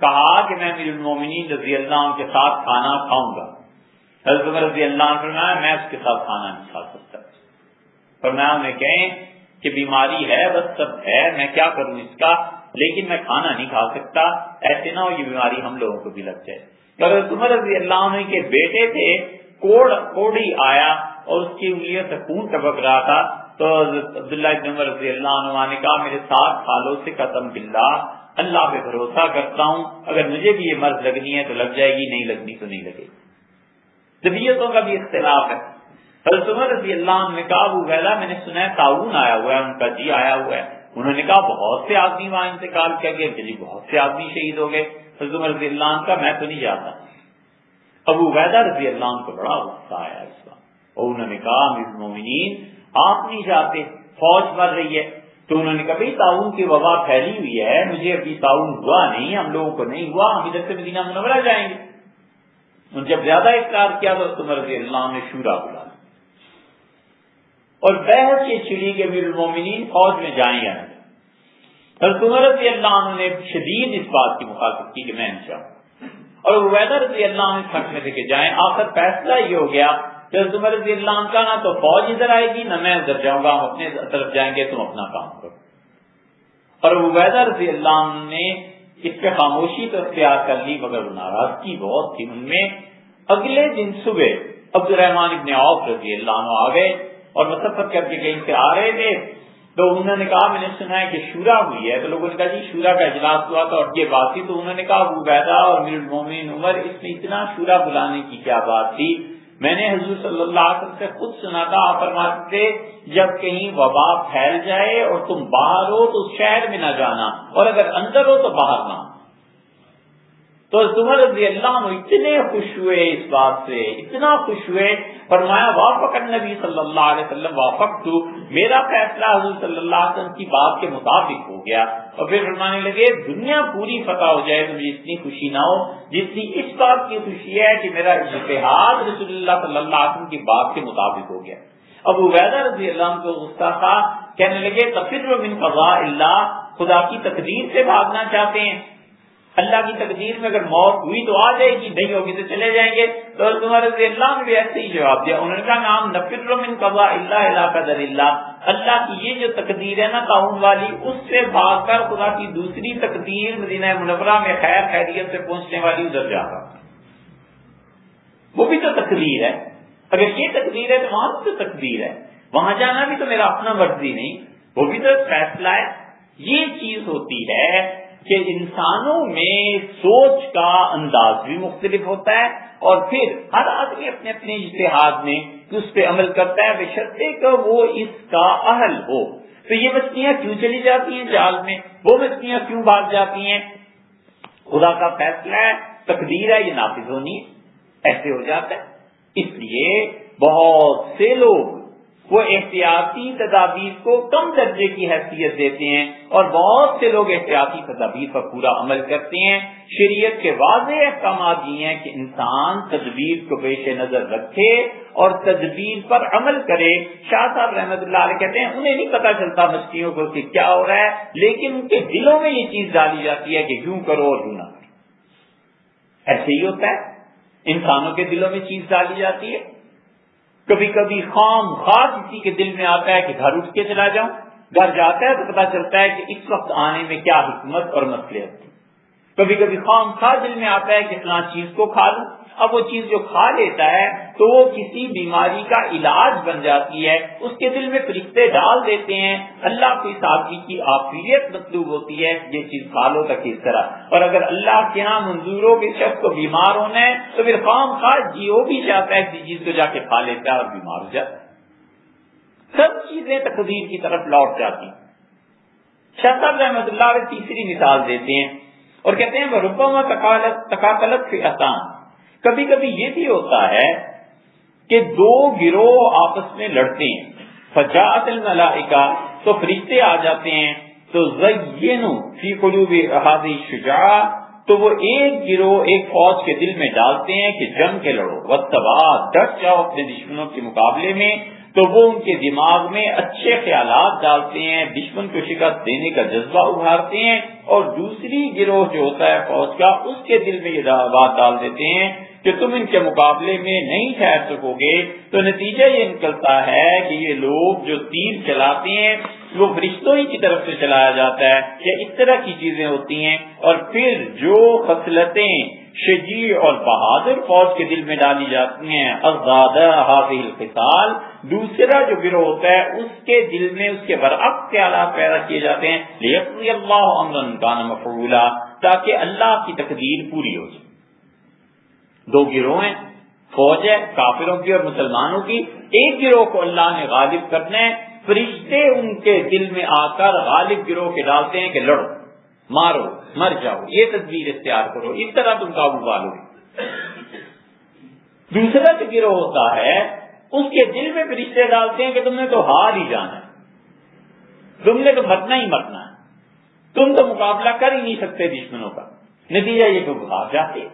کہا کہ میں امیر المومنین رضی اللہ عنہ کے ساتھ کھانا کھاؤں گا. حضرت عمر رضی اللہ عنہ فرمایا میں اس کے ساتھ کھانا نہیں کھا سکتا. فرمایا انہیں کہیں کہ بیماری ہے، بس سب ہے، میں کیا کروں اس کا، لیکن میں کھانا نہیں کھا سکتا، ایسے نہ ہو یہ بیماری ہم لوگوں کو بھی لگ جائے. حضرت عمر رضی اللہ عنہ کے بیٹے تھے، کوڑی آیا اور اس کی انگلیوں سے خون ٹپک رہا تھا. تو حضرت عبداللہ ابن عمر رضی اللہ عنہ نے کہا میرے ساتھ کھالو سے قسم باللہ، اللہ پہ بھروسہ کرتا ہوں اگر مجھے بھی یہ مرض لگنی ہے تو لگ جائے گی، نہیں لگنی تو نہیں لگے گی. طبیعتوں کا بھی اختلاف ہے. حضرت عمر رضی اللہ عنہ نے کہا ابو عبیدہ میں نے سنا ہے تعاون آیا ہوا ہے، ان کا جی آیا ہوا ہے. انہوں نے کہا بہت سے آدمی وہاں انتقال کیا گیا، جی بہت سے آدمی شہید ہو گئے. حضرت عمر رضی اللہ عنہ کا میں تو نہیں جاتا. ابو عبیدہ رضی اللہ عنہ کو بڑا غصہ آیا اس کا، اور انہوں نے کہا امیر المومنین آپ نہیں جاتے، فوج مر رہی ہے. تو انہوں نے کہا بھائی تعاون کی وبا پھیلی ہوئی ہے، مجھے ابھی تعاون ہوا نہیں، ہم لوگوں کو نہیں ہوا، ہم ادھر سے مدینہ منورہ جائیں گے. جب زیادہ اقرار کیا تو عمر رضی اللہ عنہ نے شورا بلا اور بحث یہ چھڑی کہ امیر المومنین فوج میں جائیں یا نہیں. حضرت عمر رضی اللہ عنہ نے شدید اس بات کی مخالفت کی کہ میں نہیں جاؤں، اور عبیدہ رضی اللہ عنہ حق میں تھے کہ جائیں. آخر فیصلہ یہ ہو گیا کہ حضرت عمر رضی اللہ عنہ کا نہ تو فوج ادھر آئے گی نہ میں ادھر جاؤں گا، ہم اپنے طرف جائیں گے، تم اپنا کام کرو. اور عبیدہ رضی اللہ عنہ نے اس پہ خاموشی تو اختیار کر لی، مگر ناراضگی بہت تھی ان میں. اگلے دن صبح عبد الرحمن ابن عوف رضی اللہ عنہ آ گئے اور مسافت کر کے کہیں سے آ رہے تھے. تو انہوں نے کہا میں نے سنا ہے کہ شورا ہوئی ہے. تو لوگوں نے کہا جی شورا کا اجلاس ہوا تھا اور یہ بات تھی. تو انہوں نے کہا ابو عبیدہ اور امیر المومنین عمر اس میں اتنا شورا بلانے کی کیا بات تھی؟ میں نے حضور صلی اللہ علیہ وسلم سے خود سنا تھا، آپ فرماتے تھے جب کہیں وبا پھیل جائے اور تم باہر ہو تو اس شہر میں نہ جانا، اور اگر اندر ہو تو باہر نہ. تو عمر رضی اللہ عنہ اتنے خوش ہوئے اس بات سے، اتنا خوش ہوئے، فرمایا وافق النبی صلی اللہ علیہ وسلم وافقت، میرا فیصلہ حضور صلی اللہ علیہ وسلم کی بات کے مطابق ہو گیا. اور پھر فرمانے لگے دنیا پوری فتح ہو جائے تو مجھے اتنی خوشی نہ ہو جتنی اس بات کی خوشی ہے کہ میرا اجتہاد رسول اللہ صلی اللہ علیہ وسلم کی بات کے مطابق ہو گیا. ابو عبیدہ رضی اللہ عنہ کو غصہ تھا، کہنے لگے تفر من قضاء اللہ، خدا کی تقدیر سے بھاگنا چاہتے ہیں، اللہ کی تقدیر میں اگر موت ہوئی تو آ جائے گی، نہیں ہوگی تو چلے جائیں گے۔ تو حضرت عمر رضی اللہ عنہ نے بھی ایسے ہی جواب دیا، انہوں نے کہا نام نفر من قضاء اللہ الی قدر اللہ، اللہ کی یہ جو تقدیر ہے نا تعاون والی، اس سے بھاگ کر خدا کی دوسری تقدیر مدینہ منورہ میں خیر خیریت سے پہنچنے والی ادھر جا کر، وہ بھی تو تقدیر ہے۔ اگر یہ تقدیر ہے تو وہاں بھی تو تقدیر ہے، وہاں جانا بھی تو میرا اپنا مرضی نہیں، وہ بھی تو فیصلہ ہے۔ یہ چیز ہوتی ہے کہ انسانوں میں سوچ کا انداز بھی مختلف ہوتا ہے، اور پھر ہر آدمی اپنے اپنے اجتہاد میں اس پہ عمل کرتا ہے بشرطے کہ وہ اس کا اہل ہو۔ تو یہ مچھلیاں کیوں چلی جاتی ہیں جال میں، وہ مچھلیاں کیوں بھاگ جاتی ہیں؟ خدا کا فیصلہ ہے، تقدیر ہے، یہ نافذ ہونی ہے، ایسے ہو جاتا ہے۔ اس لیے بہت سے لوگ وہ احتیاطی تدابیر کو کم درجے کی حیثیت دیتے ہیں، اور بہت سے لوگ احتیاطی تدابیر پر پورا عمل کرتے ہیں۔ شریعت کے واضح احکامات یہ ہیں کہ انسان تدبیر کو پیش نظر رکھے اور تدبیر پر عمل کرے۔ شاہ صاحب رحمۃ اللہ علیہ کہتے ہیں انہیں نہیں پتا چلتا مچھلیوں کو کہ کیا ہو رہا ہے، لیکن ان کے دلوں میں یہ چیز ڈالی جاتی ہے کہ یوں کرو اور یوں نہ کرو۔ ایسے ہی ہوتا ہے، انسانوں کے دلوں میں چیز ڈالی جاتی ہے۔ کبھی کبھی خام خواہ کسی کے دل میں آتا ہے کہ گھر اٹھ کے چلا جاؤں، گھر جاتا ہے تو پتا چلتا ہے کہ اس وقت آنے میں کیا حکمت اور مصلحت تھی۔ کبھی کبھی خام خواہ دل میں آتا ہے کہ فلاں چیز کو کھا لوں، اب وہ چیز جو کھا لیتا ہے تو وہ کسی بیماری کا علاج بن جاتی ہے، اس کے دل میں فرشتے ڈال دیتے ہیں، اللہ کو اس آدمی کی عافیت مطلوب ہوتی ہے، یہ چیز کھا لو تک اس طرح۔ اور اگر اللہ کے ہاں منظور ہو کہ شخص کو بیمار ہونا ہے تو پھر خام خواہ جیو بھی چاہتا ہے کسی چیز کو جا کے کھا لیتا ہے اور بیمار ہو جاتا ہے۔ سب چیزیں تقدیر کی طرف لوٹ جاتی ہیں۔ شاہ صاحب رحمۃ اللہ علیہ تیسری مثال دیتے ہیں اور کہتے ہیں ربما تقاتلت فئتان، کبھی کبھی یہ بھی ہوتا ہے کہ دو گروہ آپس میں لڑتے ہیں، فجاءت الملائکہ، تو فرشتے آ جاتے ہیں، تو زینوا فی قلوب هذه الشجاع، تو وہ ایک گروہ ایک فوج کے دل میں ڈالتے ہیں کہ جنگ کے لڑو، واتبعوا، ڈٹ جاؤ اپنے دشمنوں کے مقابلے میں، تو وہ ان کے دماغ میں اچھے خیالات ڈالتے ہیں، دشمن کو شکست دینے کا جذبہ ابھارتے ہیں، اور دوسری گروہ جو ہوتا ہے فوج کا، اس کے دل میں یہ بات ڈال دیتے ہیں کہ تم ان کے مقابلے میں نہیں ٹھہر سکو گے۔ تو نتیجہ یہ نکلتا ہے کہ یہ لوگ جو تیر چلاتے ہیں وہ فرشتوں ہی کی طرف سے چلایا جاتا ہے، یا اس طرح کی چیزیں ہوتی ہیں، اور پھر جو خصلتیں شجیع اور بہادر فوج کے دل میں ڈالی جاتی ہیں، ازدادہ هذه القتال، دوسرا جو گروہ ہوتا ہے اس کے دل میں اس کے برعکس خیالات پیدا کیے جاتے ہیں، لیقضی اللہ امرا کان مفعولا، تاکہ اللہ کی تقدیر پوری ہو جائے۔ دو گروہ ہیں، فوج ہے کافروں کی اور مسلمانوں کی، ایک گروہ کو اللہ نے غالب کرنا ہے، فرشتے ان کے دل میں آ کر غالب گروہ کے ڈالتے ہیں کہ لڑو، مارو، مر جاؤ، یہ تدبیر اختیار کرو، اس طرح تم قابو پالو گے۔ دوسرا جو گروہ ہوتا ہے اس کے دل میں فرشتے ڈالتے ہیں کہ تم نے تو ہار ہی جانا ہے، تم نے تو مرنا ہی مرنا ہے، تم تو مقابلہ کر ہی نہیں سکتے دشمنوں کا، نتیجہ یہ کہ بھاگ جاتے۔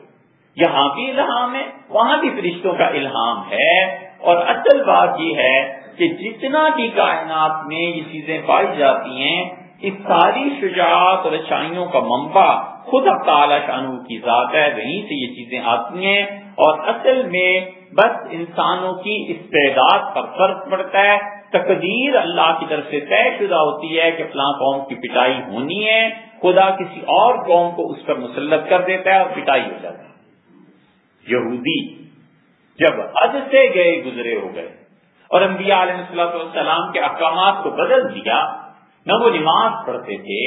یہاں بھی الہام ہے، وہاں بھی فرشتوں کا الہام ہے، اور اصل بات یہ ہے کہ جتنا بھی کائنات میں یہ چیزیں پائی جاتی ہیں، اس ساری شجاعت اور اچھائیوں کا منبع خود تعالی شانہ کی ذات ہے، وہیں سے یہ چیزیں آتی ہیں، اور اصل میں بس انسانوں کی استعداد پر فرق پڑتا ہے۔ تقدیر اللہ کی طرف سے طے شدہ ہوتی ہے کہ فلاں قوم کی پٹائی ہونی ہے، خدا کسی اور قوم کو اس پر مسلط کر دیتا ہے اور پٹائی ہو جاتی ہے۔ یہودی جب حد سے گئے گزرے ہو گئے اور انبیاء علیہ السلام کے احکامات کو بدل دیا، نہ وہ نماز پڑھتے تھے،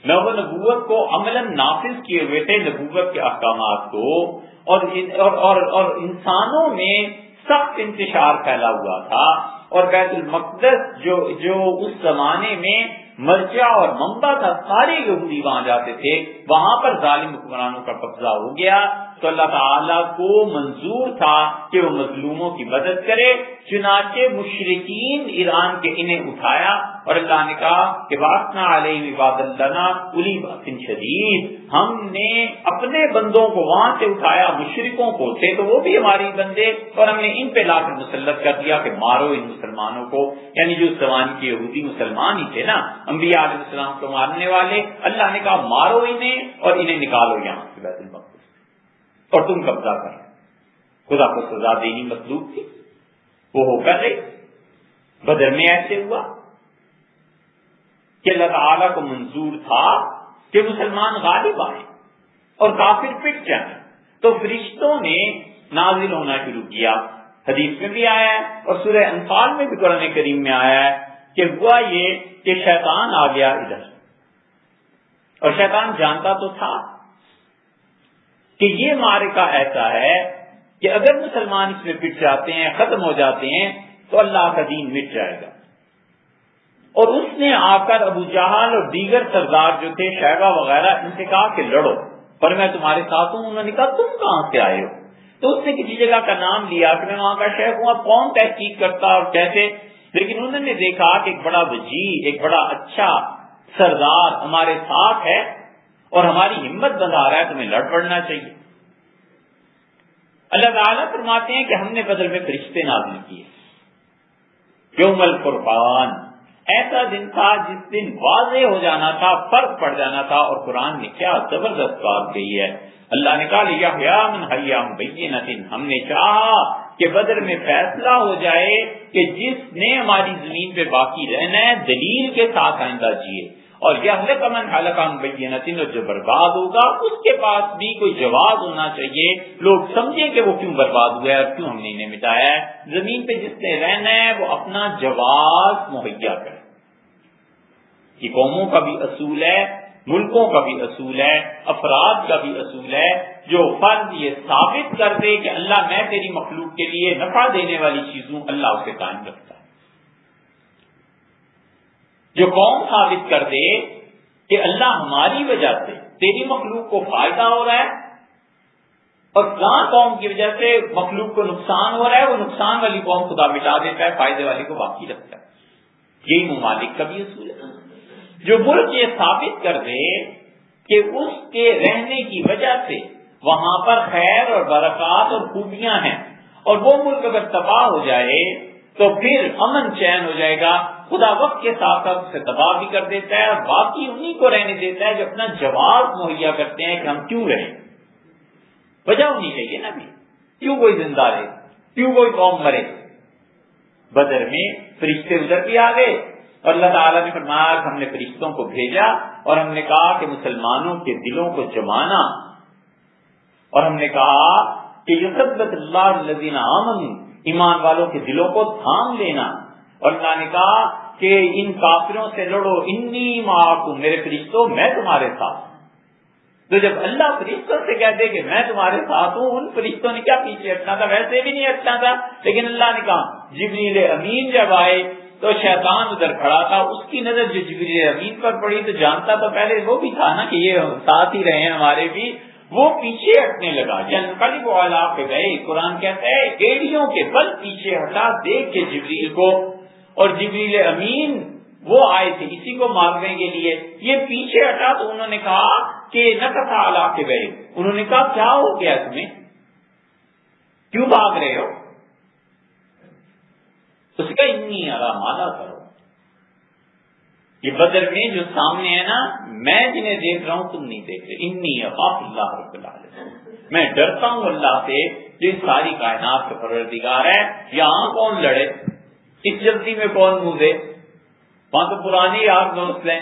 نہ وہ نبوت کو عملاً نافذ کیے ہوئے تھے نبوت کے احکامات کو، اور انسانوں میں سخت انتشار پھیلا ہوا تھا، اور بیت المقدس جو اس زمانے میں مرجع اور منبع تھا، سارے یہودی وہاں جاتے تھے، وہاں پر ظالم حکمرانوں کا قبضہ ہو گیا، تو اللہ تعالیٰ کو منظور تھا کہ وہ مظلوموں کی مدد کرے، چنانچہ مشرکین ایران کے انہیں اٹھایا اور اللہ نے کہا کہ وَأَثْنَىٰ عَلَيْهِمْ عِبَادًا لَنَا أُولِي بَأْسٍ شَدِيدٍ، ہم نے اپنے بندوں کو وہاں سے اٹھایا، مشرکوں کو تھے تو وہ بھی ہماری بندے، اور ہم نے ان پہ لا کر مسلط کر دیا کہ مارو ان مسلمانوں کو، یعنی جو اس زمانے کے یہودی مسلمان ہی تھے نا، انبیاء علیہ السلام کو مارنے والے، اللہ نے کہا مارو انہیں اور انہیں نکالو یہاں سے بیت المقدس اور تم قبضہ کرو۔ خدا کو سزا دینی مطلوب تھی، وہ ہو کر رہی۔ بدر میں ایسے ہوا کہ اللہ تعالیٰ کو منظور تھا کہ مسلمان غالب آئے اور کافر پٹ جائیں، تو فرشتوں نے نازل ہونا شروع کیا۔ حدیث میں بھی آیا ہے اور سورہ انفال میں بھی قرآن کریم میں آیا ہے کہ ہوا یہ کہ شیطان آ گیا ادھر، اور شیطان جانتا تو تھا کہ یہ معرکہ ایسا ہے کہ اگر مسلمان اس میں پٹ جاتے ہیں، ختم ہو جاتے ہیں، تو اللہ کا دین مٹ جائے گا۔ اور اس نے آ کر ابو جہل اور دیگر سردار جو تھے، شیبہ وغیرہ، ان سے کہا کہ لڑو، پر میں تمہارے ساتھ ہوں۔ انہوں نے کہا تم کہاں سے آئے ہو؟ تو اس نے کسی جگہ کا نام لیا کہ میں وہاں کا شیخ ہوں، اب کون تحقیق کرتا اور کیسے، لیکن انہوں نے دیکھا کہ ایک بڑا وجیح، ایک بڑا اچھا سردار ہمارے ساتھ ہے اور ہماری ہمت بندھا رہا ہے، تمہیں لڑ پڑنا چاہیے۔ اللہ تعالیٰ فرماتے ہیں کہ ہم نے بدر میں فرشتے نازل کیے۔ یوم الفرقان ایسا دن تھا جس دن واضح ہو جانا تھا، فرق پڑ جانا تھا، اور قرآن نے کیا زبردست بات کہی ہے۔ اللہ نے کہا لِيَحْيَىٰ مَنْ حَيَّ عَن بَيِّنَةٍ، ہم نے چاہا کہ بدر میں فیصلہ ہو جائے کہ جس نے ہماری زمین پہ باقی رہنا ہے دلیل کے ساتھ آئندہ جیے، اور یہلک من ہلک عن بینۃ، اور جو برباد ہوگا اس کے پاس بھی کوئی جواز ہونا چاہیے، لوگ سمجھیں کہ وہ کیوں برباد ہوا ہے اور کیوں ہم نے انہیں مٹایا ہے۔ زمین پہ جس نے رہنا ہے وہ اپنا جواز مہیا کرے۔ یہ قوموں کا بھی اصول ہے، ملکوں کا بھی اصول ہے، افراد کا بھی اصول ہے۔ جو فرد یہ ثابت کر دے کہ اللہ میں تیری مخلوق کے لیے نفع دینے والی چیزوں، اللہ اسے قائم رکھتا ہے۔ جو قوم ثابت کر دے کہ اللہ ہماری وجہ سے تیری مخلوق کو فائدہ ہو رہا ہے اور فلاں قوم کی وجہ سے مخلوق کو نقصان ہو رہا ہے، وہ نقصان والی قوم خدا مٹا دیتا ہے، فائدے والی کو باقی رکھتا ہے۔ یہی ممالک کا بھی اصول ہے۔ جو ملک یہ ثابت کر دے کہ اس کے رہنے کی وجہ سے وہاں پر خیر اور برکات اور خوبیاں ہیں، اور وہ ملک اگر تباہ ہو جائے تو پھر امن چین ہو جائے گا، خدا وقت کے ساتھ ساتھ اسے تباہ بھی کر دیتا ہے، اور باقی انہی کو رہنے دیتا ہے جو اپنا جواز مہیا کرتے ہیں کہ ہم کیوں رہیں۔ وجہ ہونی چاہیے نا بھی، کیوں کوئی زندہ رہے، کیوں کوئی قوم مرے۔ بدر میں فرشتے ادھر بھی آ گئے، اور اللہ تعالیٰ نے فرمایا کہ ہم نے فرشتوں کو بھیجا اور ہم نے کہا کہ مسلمانوں کے دلوں کو جمانا، اور ہم نے کہا کہ یثبت اللہ الذین آمنوا، ایمان والوں کے دلوں کو تھام لینا، اور اللہ نے کہا کہ ان کافروں سے لڑو، انی معکم، میرے فرشتوں میں تمہارے ساتھ۔ تو جب اللہ فرشتوں سے کہتے کہ میں تمہارے ساتھ ہوں، ان فرشتوں نے کیا پیچھے ہٹنا تھا؟ ویسے بھی نہیں ہٹنا تھا، لیکن اللہ نے کہا جبریل امین جب آئے تو شیطان ادھر کھڑا تھا، اس کی نظر جو جبریل امین پر پڑی تو جانتا تو پہلے وہ بھی تھا نا کہ یہ ساتھ ہی رہے ہیں ہمارے بھی، وہ پیچھے ہٹنے لگا۔ ينقلب على عقبيه، قرآن کہتا ہے ایڑیوں کے بل پیچھے ہٹا دیکھ کے جبریل کو، اور جبریل امین وہ آئے تھے اسی کو مارنے کے لیے، یہ پیچھے ہٹا تو انہوں نے کہا کہ نکث على عقبيه، انہوں نے کہا کیا ہو گیا تمہیں، کیوں بھاگ رہے ہو؟ اس کا انی ارا ما لا کرو۔ یہ بدر میں جو سامنے ہے نا، میں جنہیں دیکھ رہا ہوں تم نہیں دیکھ رہے، انی اخاف اللہ رب العالمین، میں ڈرتا ہوں اللہ سے جو اس ساری کائنات کا پروردگار ہے۔ یہاں کون لڑے، اس جلدی میں کون منہ دے، وہاں تو پرانے یار دوست ہیں،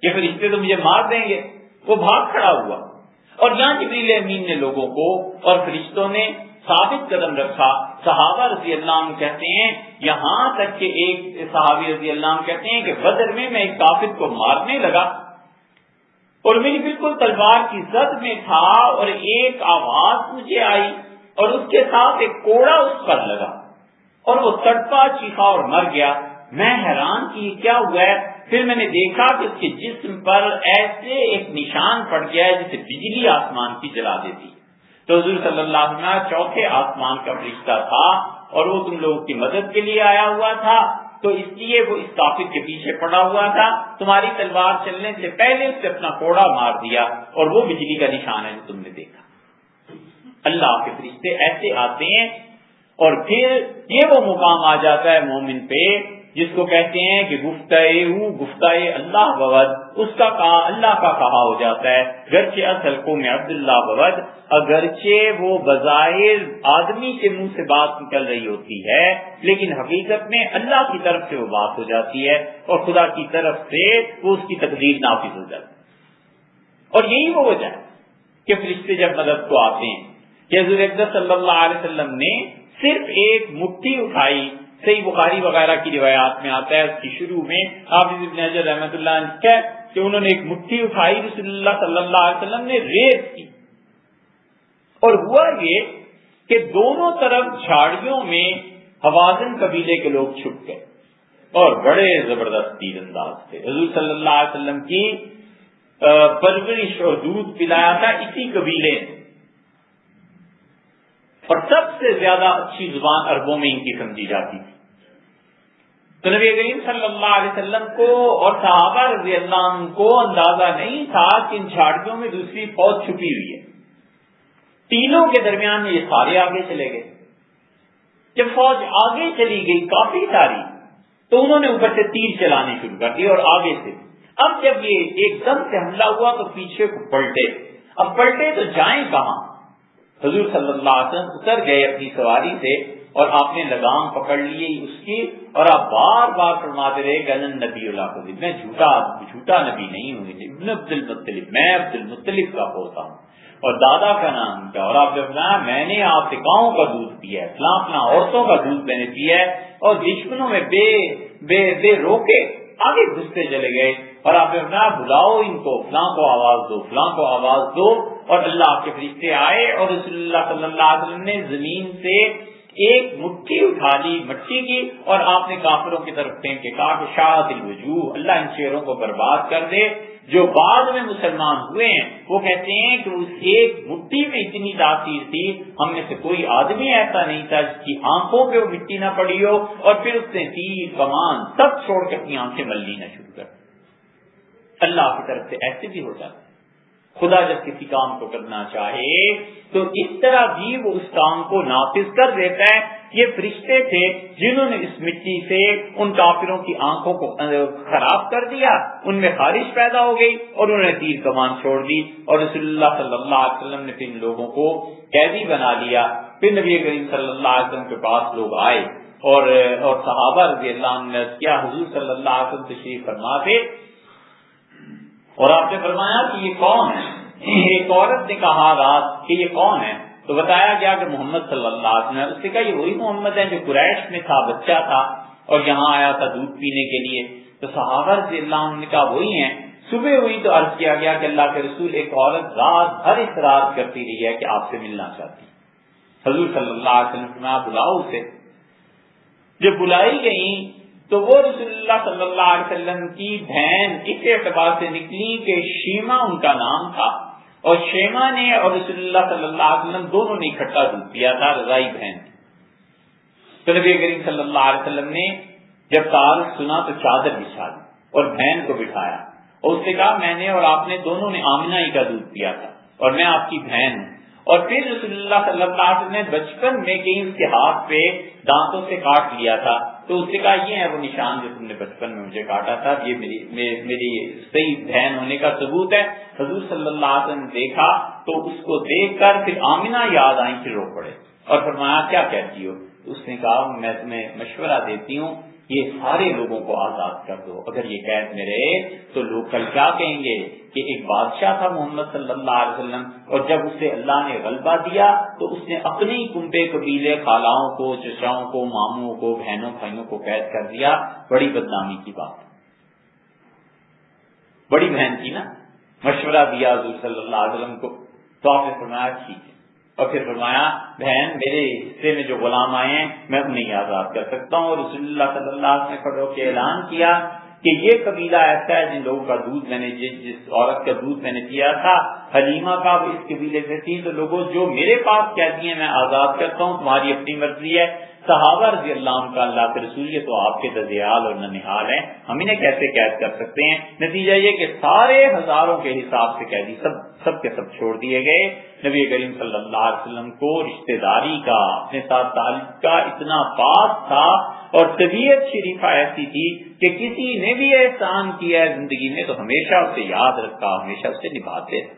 یہ فرشتے تو مجھے مار دیں گے۔ وہ بھاگ کھڑا ہوا، اور یہاں جبریل امین نے لوگوں کو اور فرشتوں نے ثابت قدم رکھا۔ صحابہ رضی اللہ عنہ کہتے ہیں، یہاں تک کہ ایک صحابی رضی اللہ عنہ کہتے ہیں کہ بدر میں میں ایک کافر کو مارنے لگا اور میری بالکل تلوار کی زد میں تھا، اور ایک آواز مجھے آئی اور اس کے ساتھ ایک کوڑا اس پر لگا اور وہ تڑپا، چیخا اور مر گیا۔ میں حیران کہ یہ کیا ہوا ہے، پھر میں نے دیکھا کہ اس کے جسم پر ایسے ایک نشان پڑ گیا ہے جسے بجلی آسمان کی جلا دیتی۔ تو حضور صلی اللہ علیہ وسلم چوتھے آسمان کا فرشتہ تھا اور وہ تم لوگوں کی مدد کے لیے آیا ہوا تھا، تو اس لیے وہ اس کافر کے پیچھے پڑا ہوا تھا، تمہاری تلوار چلنے سے پہلے اس سے اپنا کوڑا مار دیا، اور وہ بجلی کا نشان ہے جو تم نے دیکھا۔ اللہ کے فرشتے ایسے آتے ہیں، اور پھر یہ وہ مقام آ جاتا ہے مومن پہ جس کو کہتے ہیں کہ گفتہ اللہ بود، اس کا کہا اللہ کا کہا ہو جاتا ہے، گرچہ اصل کو میں عبداللہ بود، اگرچہ وہ بظاہر آدمی کے منہ سے بات نکل رہی ہوتی ہے لیکن حقیقت میں اللہ کی طرف سے وہ بات ہو جاتی ہے اور خدا کی طرف سے وہ اس کی تقدیر نافذ ہو جاتی ہے۔ اور یہی وہ وجہ ہے کہ فرشتے جب مدد کو آتے ہیں کہ حضور اقدس صلی اللہ علیہ وسلم نے صرف ایک مٹھی اٹھائی، صحیح بخاری وغیرہ کی روایات میں آتا ہے، اس کی شروع میں حافظ ابن حجر رحمۃ اللہ علیہ کہ انہوں نے ایک مٹھی اٹھائی، رسول اللہ صلی اللہ علیہ وسلم نے ریز کی، اور ہوا یہ کہ دونوں طرف جھاڑیوں میں حوازن قبیلے کے لوگ چھپ گئے اور بڑے زبردست تیر انداز تھے۔ حضور صلی اللہ علیہ وسلم کی پرورش اور دودھ پلایا تھا اسی قبیلے نے، اور سب سے زیادہ اچھی زبان عربوں میں ان کی سمجھی جاتی تھی۔ تو نبی کریم صلی اللہ علیہ وسلم کو اور صحابہ رضی اللہ عنہ کو اندازہ نہیں تھا کہ ان جھاڑیوں میں دوسری فوج چھپی ہوئی ہے۔ تینوں کے درمیان میں یہ سارے آگے چلے گئے۔ جب فوج آگے چلی گئی کافی ساری، تو انہوں نے اوپر سے تیر چلانے شروع کر دیے اور آگے سے۔ اب جب یہ ایک دم سے حملہ ہوا تو پیچھے کو پلٹے، اب پلٹے تو جائیں کہاں؟ حضور صلی اللہ علیہ وسلم اتر گئے اپنی سواری سے اور آپ نے لگام پکڑ لی اس کی، اور آپ بار بار فرماتے رہے کہ انا نبی اللہ کو، میں جھوٹا نبی نہیں ہوں، ابن عبد المطلب، میں عبد المطلب کا پوتا ہوں، اور دادا کا نام کیا، اور آپ نے بتایا میں نے آپ سے گاؤں کا دودھ پیا ہے، فلاں فلاں عورتوں کا دودھ میں نے پیا ہے، اور دشمنوں میں بے روکے آگے گھستے چلے گئے، اور آپ نے بتایا بلاؤ ان کو، فلاں کو آواز دو، فلاں کو آواز دو، اور اللہ کے فرشتے آئے اور رسول اللہ صلی اللہ علیہ وسلم نے زمین سے ایک مٹھی اٹھا لی مٹی کی، اور آپ نے کافروں کی طرف پھینک کے کہا کہ شاہد الوجوہ، اللہ ان شیروں کو برباد کر دے۔ جو بعد میں مسلمان ہوئے ہیں وہ کہتے ہیں کہ اس ایک مٹھی میں اتنی تاثیر تھی، ہم میں سے کوئی آدمی ایسا نہیں تھا جس کی آنکھوں پہ وہ مٹی نہ پڑی ہو، اور پھر اس نے تیر کمان سب چھوڑ کے اپنی آنکھیں مل لینا شروع کر۔ اللہ کی طرف سے ایسے بھی ہو جاتا ہے، خدا جب کسی کام کو کرنا چاہے تو اس طرح بھی وہ اس کام کو نافذ کر دیتا ہے۔ یہ فرشتے تھے جنہوں نے اس مٹی سے ان کافروں کی آنکھوں کو خراب کر دیا، ان میں خارش پیدا ہو گئی اور انہوں نے تیر کمان چھوڑ دی، اور رسول اللہ صلی اللہ علیہ وسلم نے پھر ان لوگوں کو قیدی بنا لیا۔ پھر نبی کریم صلی اللہ علیہ وسلم کے پاس لوگ آئے اور صحابہ رضی اللہ عنہ نے کیا حضور صلی اللہ علیہ وسلم تشریف فرما تھے، اور آپ نے فرمایا کہ یہ کون ہے؟ ایک عورت نے کہا رات کہ یہ کون ہے، تو بتایا گیا کہ محمد صلی اللہ علیہ وسلم۔ اس نے کہا یہ وہی محمد ہے جو قریش میں تھا، بچہ تھا اور یہاں آیا تھا دودھ پینے کے لیے۔ تو صحابہ رضی اللہ عنہ نے کہا وہی ہیں۔ صبح ہوئی تو عرض کیا گیا کہ اللہ کے رسول ایک عورت رات بھر اصرار کرتی رہی ہے کہ آپ سے ملنا چاہتی ہے۔ حضور صلی اللہ علیہ وسلم نے فرمایا بلاؤ اسے۔ جب بلائی گئی تو وہ رسول اللہ صلی اللہ علیہ وسلم کی بہن اس اعتبار سے نکلی کہ شیما ان کا نام تھا، اور شیما نے اور رسول اللہ صلی اللہ علیہ وسلم دونوں نے اکٹھا دودھ پیا تھا، رضائی بہن تھی۔ تو نبی کریم صلی اللہ علیہ وسلم نے جب تعارف سنا تو چادر بچھا دی اور بہن کو بٹھایا، اور اس نے کہا میں نے اور آپ نے دونوں نے آمنہ ہی کا دودھ پیا تھا اور میں آپ کی بہن ہوں۔ اور پھر رسول اللہ صلی اللہ علیہ وسلم نے بچپن میں کہیں اس کے ہاتھ پہ دانتوں سے کاٹ لیا تھا، تو اس نے کہا یہ ہے وہ نشان جو تم نے بچپن میں مجھے کاٹا تھا، یہ میری صحیح بہن ہونے کا ثبوت ہے۔ حضور صلی اللہ علیہ وسلم نے دیکھا تو اس کو دیکھ کر پھر آمنہ یاد آئی، پھر رو پڑے اور فرمایا کیا کہتی ہو؟ اس نے کہا میں تمہیں مشورہ دیتی ہوں یہ سارے لوگوں کو آزاد کر دو، اگر یہ قید میں رہے تو لوگ کل کیا کہیں گے کہ ایک بادشاہ تھا محمد صلی اللہ علیہ وسلم، اور جب اسے اللہ نے غلبہ دیا تو اس نے اپنے کنبے قبیلے خالاؤں کو، چچاؤں کو، ماموں کو، بہنوں بھائیوں کو قید کر دیا، بڑی بدنامی کی بات۔ بڑی بہن تھی نا، مشورہ دیا حضور صلی اللہ علیہ وسلم کو، تو آپ نے فرمایا ٹھیک ہے، اور پھر فرمایا بہن میرے حصے میں جو غلام آئے ہیں میں انہیں آزاد کر سکتا ہوں، اور رسول اللہ صلی اللہ علیہ وسلم نے کھڑے ہو کے اعلان کیا کہ یہ قبیلہ ایسا ہے جن لوگوں کا دودھ میں نے جس عورت کا دودھ میں نے پیا تھا حلیمہ کا، وہ اس قبیلے سے تھی، تو لوگوں جو میرے پاس کہتی ہیں میں آزاد کرتا ہوں، تمہاری اپنی مرضی ہے۔ صحابہ رضی اللہ عنہ کا اللہ کے رسول یہ تو آپ کے دذیال اور ننہال ہیں، ہم انہیں کیسے قید کر سکتے ہیں؟ نتیجہ یہ کہ سارے ہزاروں کے حساب سے قیدی سب کے سب چھوڑ دیے گئے۔ نبی کریم صلی اللہ علیہ وسلم کو رشتہ داری کا، اپنے ساتھ تعلق کا اتنا پاس تھا اور طبیعت شریفہ ایسی تھی کہ کسی نے بھی احسان کیا ہے زندگی میں تو ہمیشہ اسے یاد رکھا، ہمیشہ اسے نبھاتے رہے۔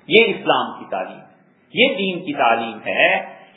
یہ اسلام کی تعلیم، یہ دین کی تعلیم ہے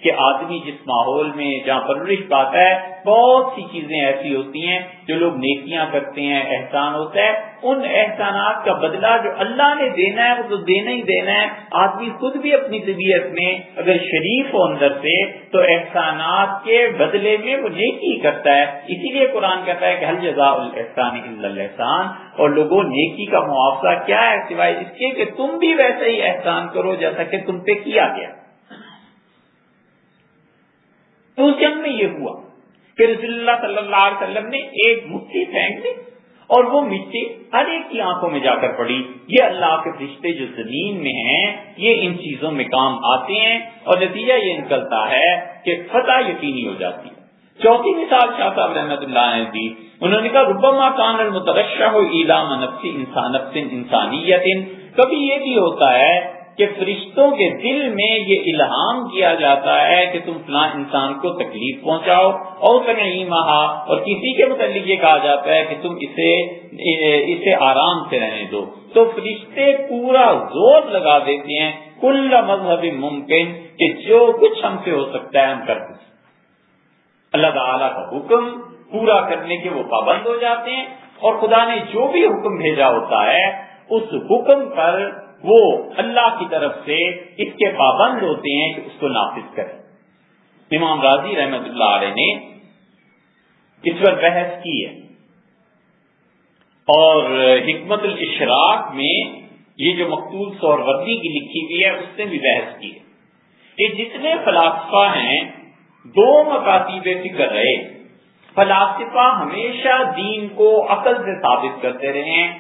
کہ آدمی جس ماحول میں جہاں پرورش پاتا ہے بہت سی چیزیں ایسی ہوتی ہیں جو لوگ نیکیاں کرتے ہیں، احسان ہوتا ہے، ان احسانات کا بدلہ جو اللہ نے دینا ہے وہ تو دینا ہی دینا ہے۔ آدمی خود بھی اپنی طبیعت میں اگر شریف ہو اندر سے تو احسانات کے بدلے میں وہ نیکی کرتا ہے۔ اسی لیے قرآن کہتا ہے کہ هل جزاء الاحسان الا الاحسان، اور لوگوں نیکی کا معاوضہ کیا ہے سوائے اس کے کہ تم بھی ویسے ہی احسان کرو جیسا کہ تم پہ کیا گیا۔ تو اس جنگ میں یہ ہوا کہ رسول اللہ صلی اللہ علیہ وسلم نے ایک مٹھی پھینک دی اور وہ مٹی ہر ایک کی آنکھوں میں جا کر پڑی۔ یہ اللہ کے فرشتے جو زمین میں ہیں یہ ان چیزوں میں کام آتے ہیں اور نتیجہ یہ نکلتا ہے کہ فتح یقینی ہو جاتی ہے۔ چوتھی مثال شاہ صاحب رحمۃ اللہ نے دی، انہوں نے کہا ربما کان المترشح اعلام نفس انسانیت، کبھی یہ بھی ہوتا ہے کہ فرشتوں کے دل میں یہ الہام کیا جاتا ہے کہ تم فلاں انسان کو تکلیف پہنچاؤ، اور تنعیمہا، اور کسی کے متعلق یہ کہا جاتا ہے کہ تم اسے آرام سے رہنے دو، تو فرشتے پورا زور لگا دیتے ہیں کل مذہب ممکن کہ جو کچھ ہم سے ہو سکتا ہے ہم کر دیں۔ اللہ تعالیٰ کا حکم پورا کرنے کے وہ پابند ہو جاتے ہیں، اور خدا نے جو بھی حکم بھیجا ہوتا ہے اس حکم پر وہ اللہ کی طرف سے اس کے پابند ہوتے ہیں کہ اس کو نافذ کریں۔ امام راضی رحمت اللہ علیہ نے اس پر بحث کی ہے اور حکمت الاشراق میں یہ جو مقتول سہروردی کی لکھی ہوئی ہے اس نے بھی بحث کی ہے کہ جتنے فلاسفہ ہیں دو مکاتیب فکر رہے، فلاسفہ ہمیشہ دین کو عقل سے ثابت کرتے رہے ہیں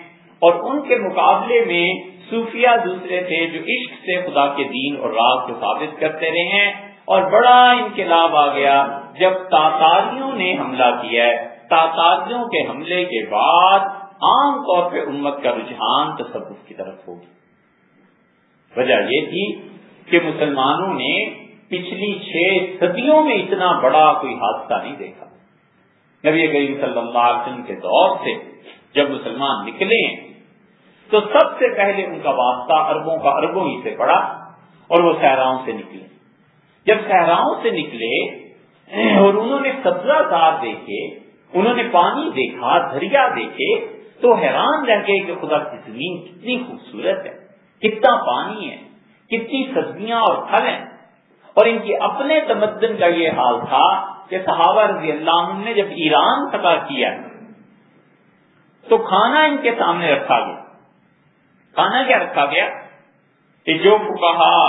اور ان کے مقابلے میں صوفیہ دوسرے تھے جو عشق سے خدا کے دین اور راز کو ثابت کرتے رہے ہیں۔ اور بڑا انقلاب آ گیا جب تاتاریوں نے حملہ کیا ہے۔ تاتاریوں کے حملے کے بعد عام طور پہ امت کا رجحان تصوف کی طرف ہوگی۔ وجہ یہ تھی کہ مسلمانوں نے پچھلی 6 صدیوں میں اتنا بڑا کوئی حادثہ نہیں دیکھا۔ نبی کریم صلی اللہ علیہ وسلم کے دور سے جب مسلمان نکلے تو سب سے پہلے ان کا واسطہ عربوں ہی سے پڑا اور وہ صحراؤں سے نکلے۔ جب صحراؤں سے نکلے اور انہوں نے سبزہ زار دیکھے، انہوں نے پانی دیکھا، دریا دیکھے، تو حیران رہ گئے کہ خدا کی زمین کتنی خوبصورت ہے، کتنا پانی ہے، کتنی سبزیاں اور پھل ہیں۔ اور ان کی اپنے تمدن کا یہ حال تھا کہ صحابہ رضی اللہ عنہ نے جب ایران فتح کیا تو کھانا ان کے سامنے رکھا گیا۔ کھانا کیا رکھا گیا کہ جو فقہا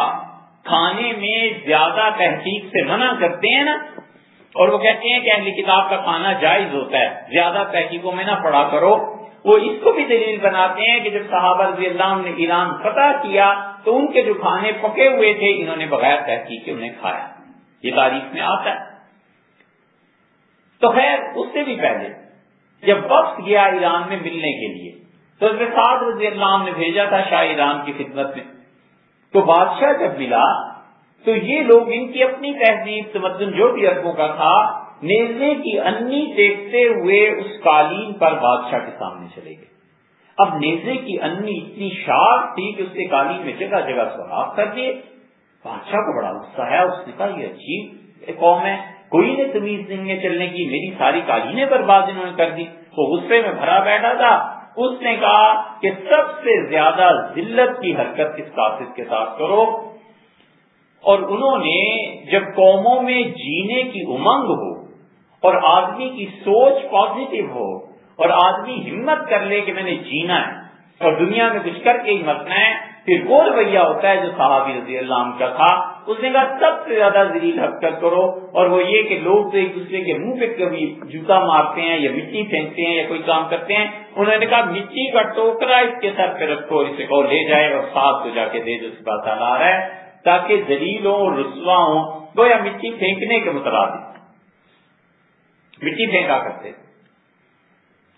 کھانے میں زیادہ تحقیق سے منع کرتے ہیں نا، اور وہ کہتے ہیں کہ اہل کتاب کا کھانا جائز ہوتا ہے، زیادہ تحقیقوں میں نہ پڑا کرو، وہ اس کو بھی دلیل بناتے ہیں کہ جب صحابہ رضی اللہ عنہ نے ایران فتح کیا تو ان کے جو کھانے پکے ہوئے تھے انہوں نے بغیر تحقیق کے انہیں کھایا۔ یہ تاریخ میں آتا ہے۔ تو خیر اس سے بھی پہلے جب وقت گیا ایران میں ملنے کے لیے تو حضرت سعد رضی اللہ عنہ نے بھیجا تھا شاہ ایران کی خدمت میں، تو بادشاہ جب ملا تو یہ لوگ ان کی اپنی تہذیب تمدن جو بھی عربوں کا تھا، نیزے کی انی دیکھتے ہوئے اس قالین پر بادشاہ کے سامنے چلے گئے۔ اب نیزے کی انی اتنی شارپ تھی کہ اس کے قالین میں جگہ جگہ سوراخ کر دیے۔ بادشاہ کو بڑا غصہ ہے، اس نے کہا یہ عجیب قوم ہے، کوئی نے تمیز نہیں ہے چلنے کی، میری ساری قالینیں برباد انہوں نے کر دی۔ وہ غصے میں بھرا بیٹھا تھا۔ اس نے کہا کہ سب سے زیادہ ذلت کی حرکت اس قاصد کے ساتھ کرو۔ اور انہوں نے جب قوموں میں جینے کی امنگ ہو اور آدمی کی سوچ پازیٹو ہو اور آدمی ہمت کر لے کہ میں نے جینا ہے اور دنیا میں کچھ کر کے ہی مرنا ہے، پھر وہ رویہ ہوتا ہے جو صحابی رضی اللہ عنہ کا تھا۔ اس نے کہا سب سے زیادہ ذلیل حرکت کرو، اور وہ یہ کہ لوگ تو ایک دوسرے کے منہ پہ کبھی جوتا مارتے ہیں یا مٹی پھینکتے ہیں یا کوئی کام کرتے ہیں، انہوں نے کہا مٹی کا ٹوکرا اس کے سر پہ رکھو، اسے کہو لے جائے اور ساتھ کو جا کے دے جو سبحانہ تعالیٰ آ رہا ہے، تاکہ ذلیل ہوں اور رسوا ہوں۔ گویا مٹی پھینکنے کے مترادف مٹی پھینکا کرتے تھے،